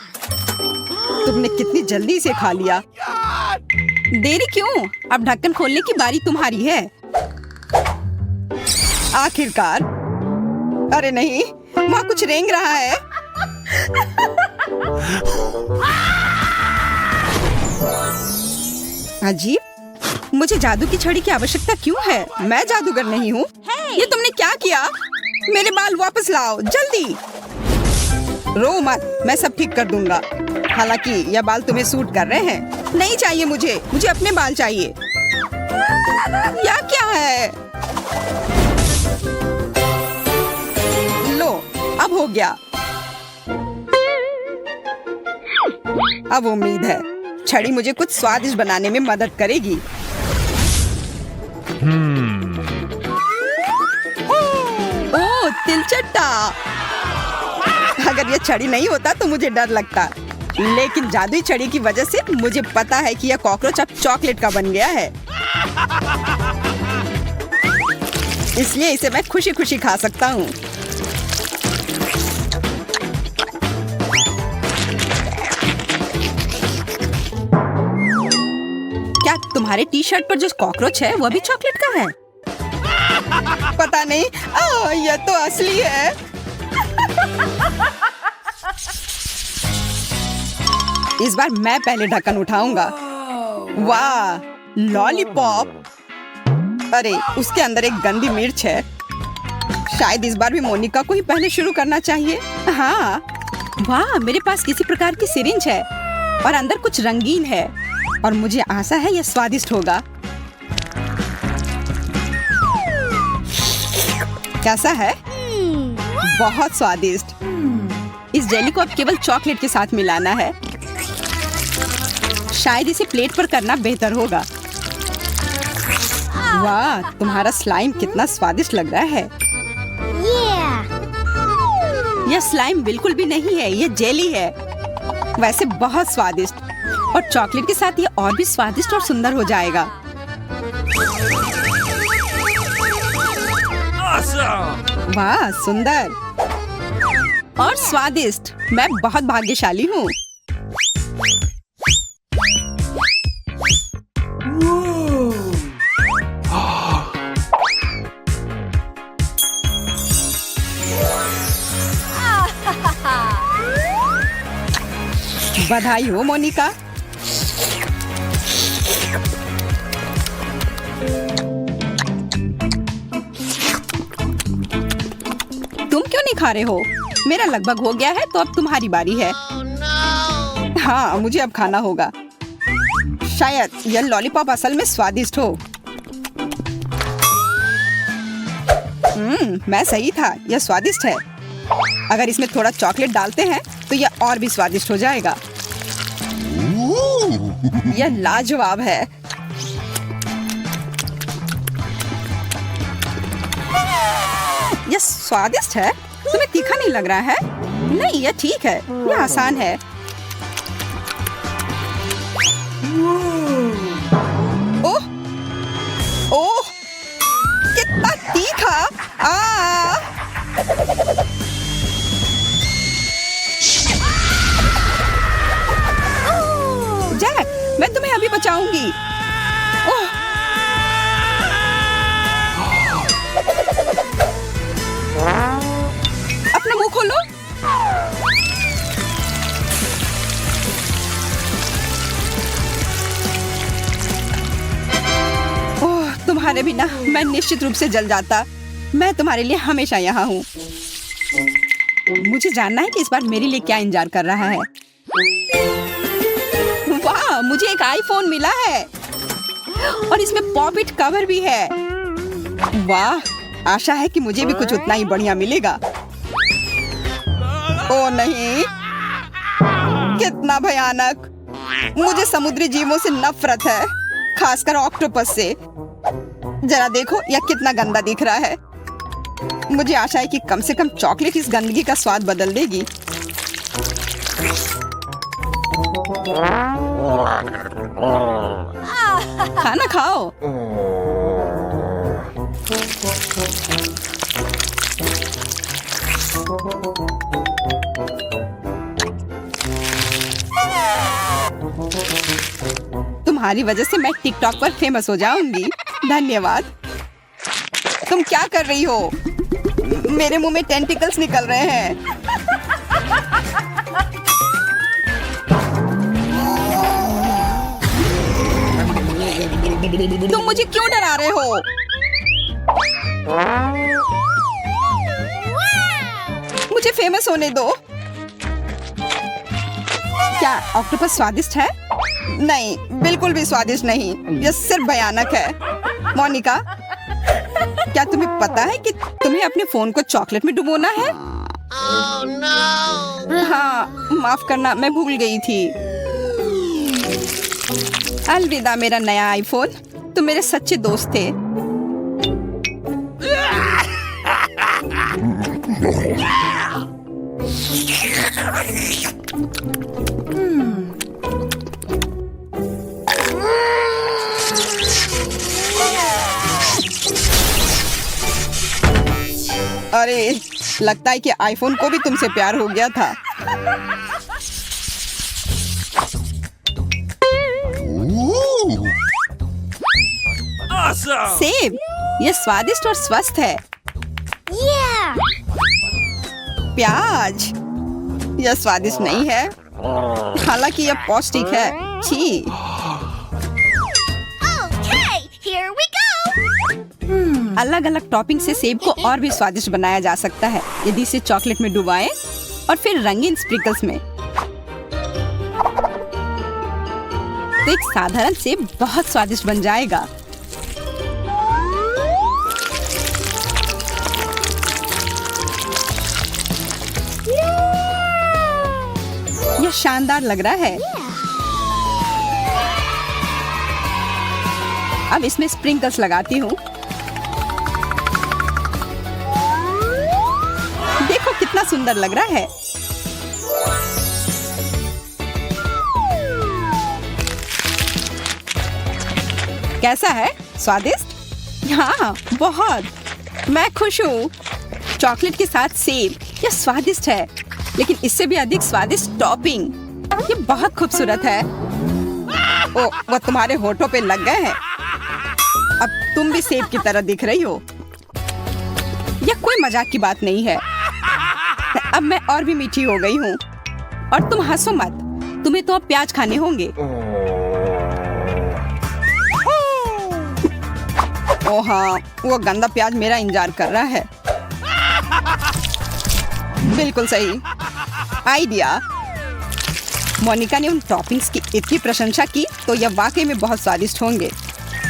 तुमने कितनी जल्दी इसे खा लिया। देरी क्यों? अब ढक्कन खोलने की बारी तुम्हारी है। आखिरकार। अरे नहीं, वहाँ कुछ रेंग रहा है। अजीब, मुझे जादू की छड़ी की आवश्यकता क्यों है? मैं जादूगर नहीं हूँ। ये तुमने क्या किया? मेरे बाल वापस लाओ जल्दी। रो मत, मैं सब ठीक कर दूंगा। हालांकि यह बाल तुम्हें सूट कर रहे हैं। नहीं चाहिए मुझे अपने बाल चाहिए। यह क्या है? लो, अब हो गया। अब उम्मीद है छड़ी मुझे कुछ स्वादिष्ट बनाने में मदद करेगी। ओह, तिलचट्टा। अगर यह छड़ी नहीं होता तो मुझे डर लगता, लेकिन जादुई छड़ी की वजह से मुझे पता है कि यह कॉकरोच अब चॉकलेट का बन गया है। इसलिए इसे मैं खुशी खुशी खा सकता हूँ। क्या तुम्हारे टी शर्ट पर जो कॉकरोच है वो भी चॉकलेट का है? पता नहीं। यह तो असली है। इस बार मैं पहले ढक्कन उठाऊंगा। वाह, लॉलीपॉप। अरे, उसके अंदर एक गंदी मिर्च है। शायद इस बार भी मोनिका को ही पहले शुरू करना चाहिए। हाँ, वाह, मेरे पास किसी प्रकार की सिरिंज है और अंदर कुछ रंगीन है और मुझे आशा है यह स्वादिष्ट होगा। कैसा है? बहुत स्वादिष्ट। इस जेली को अब केवल चॉकलेट के साथ मिलाना है। शायद इसे प्लेट पर करना बेहतर होगा। वाह, तुम्हारा स्लाइम कितना स्वादिष्ट लग रहा है। यह स्लाइम बिल्कुल भी नहीं है, यह जेली है। वैसे बहुत स्वादिष्ट, और चॉकलेट के साथ ये और भी स्वादिष्ट और सुंदर हो जाएगा। वाह, सुंदर और स्वादिष्ट। मैं बहुत भाग्यशाली हूँ। बधाई हो मोनिका। तुम क्यों नहीं खा रहे हो? मेरा लगभग हो गया है, तो अब तुम्हारी बारी है। हाँ, मुझे अब खाना होगा। शायद यह लॉलीपॉप असल में स्वादिष्ट हो। मैं सही था, यह स्वादिष्ट है। अगर इसमें थोड़ा चॉकलेट डालते हैं तो यह और भी स्वादिष्ट हो जाएगा। यह लाजवाब है। यह स्वादिष्ट है। तुम्हें तीखा नहीं लग रहा है? नहीं, यह ठीक है, यह आसान है। ओह, ओह, कितना तीखा! जैक, मैं तुम्हें अभी बचाऊंगी। ओह, अपना मुंह खोलो। ओह, तुम्हारे बिना मैं निश्चित रूप से जल जाता। मैं तुम्हारे लिए हमेशा यहाँ हूँ। मुझे जानना है कि इस बार मेरे लिए क्या इंतजार कर रहा है। वाह, मुझे एक आईफोन मिला है और इसमें पॉप इट कवर भी है। वाह, आशा है कि मुझे भी कुछ उतना ही बढ़िया मिलेगा। ओ नहीं, कितना भयानक! मुझे समुद्री जीवों से नफरत है, खासकर ऑक्टोपस से। जरा देखो, यह कितना गंदा दिख रहा है। मुझे आशा है कि कम से कम चॉकलेट इस गंदगी का स्वाद बदल देगी। खाना खाओ। तुम्हारी वजह से मैं टिकटॉक पर फेमस हो जाऊंगी। धन्यवाद। तुम क्या कर रही हो? मेरे मुंह में टेंटिकल्स निकल रहे हैं। तुम मुझे क्यों डरा रहे हो? मुझे फेमस होने दो। क्या ऑक्टोपस स्वादिष्ट है? नहीं, बिल्कुल भी स्वादिष्ट नहीं। यह सिर्फ भयानक है। मोनिका, क्या तुम्हें पता है कि तुम्हें अपने फोन को चॉकलेट में डुबोना है? Oh, no. हाँ, माफ करना, मैं भूल गई थी। अलविदा मेरा नया आईफोन। तुम मेरे सच्चे दोस्त थे। अरे, लगता है कि आईफोन को भी तुमसे प्यार हो गया था। सेब, ये स्वादिष्ट और स्वस्थ है। प्याज, यह स्वादिष्ट नहीं है, हालांकि यह पौष्टिक है। छी। अलग अलग टॉपिंग से सेब को और भी स्वादिष्ट बनाया जा सकता है यदि इसे चॉकलेट में डुबाएं और फिर रंगीन स्प्रिंकल्स में। तो एक साधारण सेब बहुत स्वादिष्ट बन जाएगा। यह शानदार लग रहा है। अब इसमें स्प्रिंकल्स लगाती हूँ। देखो कितना सुंदर लग रहा है। कैसा है? स्वादिष्ट? हाँ, बहुत। मैं खुश हूँ। चॉकलेट के साथ सेब, यह स्वादिष्ट है, लेकिन इससे भी अधिक स्वादिष्ट टॉपिंग। ये बहुत खूबसूरत है। ओ, वो तुम्हारे होठों पे लग गए हैं। अब तुम भी सेब की तरह दिख रही हो। यह कोई मजाक की बात नहीं है। अब मैं और भी मीठी हो गई हूँ। और तुम हंसो मत, तुम्हें तो अब प्याज खाने होंगे। ओ हाँ, वो गंदा प्याज मेरा इंतजार कर रहा है। बिल्कुल सही आइडिया। मोनिका ने उन टॉपिंग्स की इतनी प्रशंसा की तो यह वाकई में बहुत स्वादिष्ट होंगे।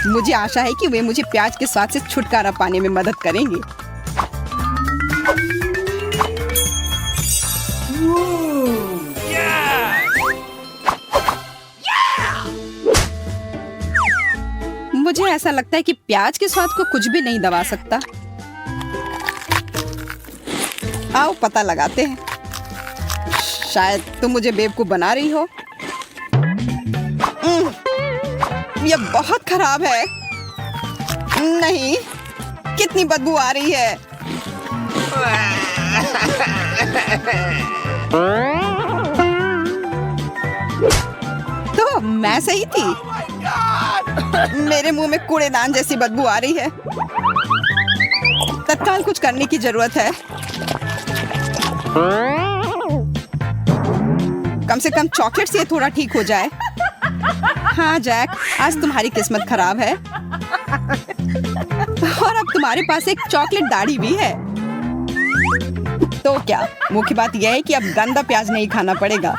मुझे आशा है कि वे मुझे प्याज के स्वाद से छुटकारा पाने में मदद करेंगे। मुझे ऐसा लगता है कि प्याज के स्वाद को कुछ भी नहीं दबा सकता। आओ पता लगाते हैं। शायद तुम मुझे बेवकूफ बना रही हो। यह बहुत खराब है। नहीं, कितनी बदबू आ रही है। तो मैं सही थी। मेरे मुंह में कूड़ेदान जैसी बदबू आ रही है। तत्काल कुछ करने की जरूरत है। कम से कम चॉकलेट से थोड़ा ठीक हो जाए। हाँ जैक, आज तुम्हारी किस्मत खराब है। और अब तुम्हारे पास एक चॉकलेट दाढ़ी भी है। तो क्या, मुख्य बात यह है कि अब गंदा प्याज नहीं खाना पड़ेगा।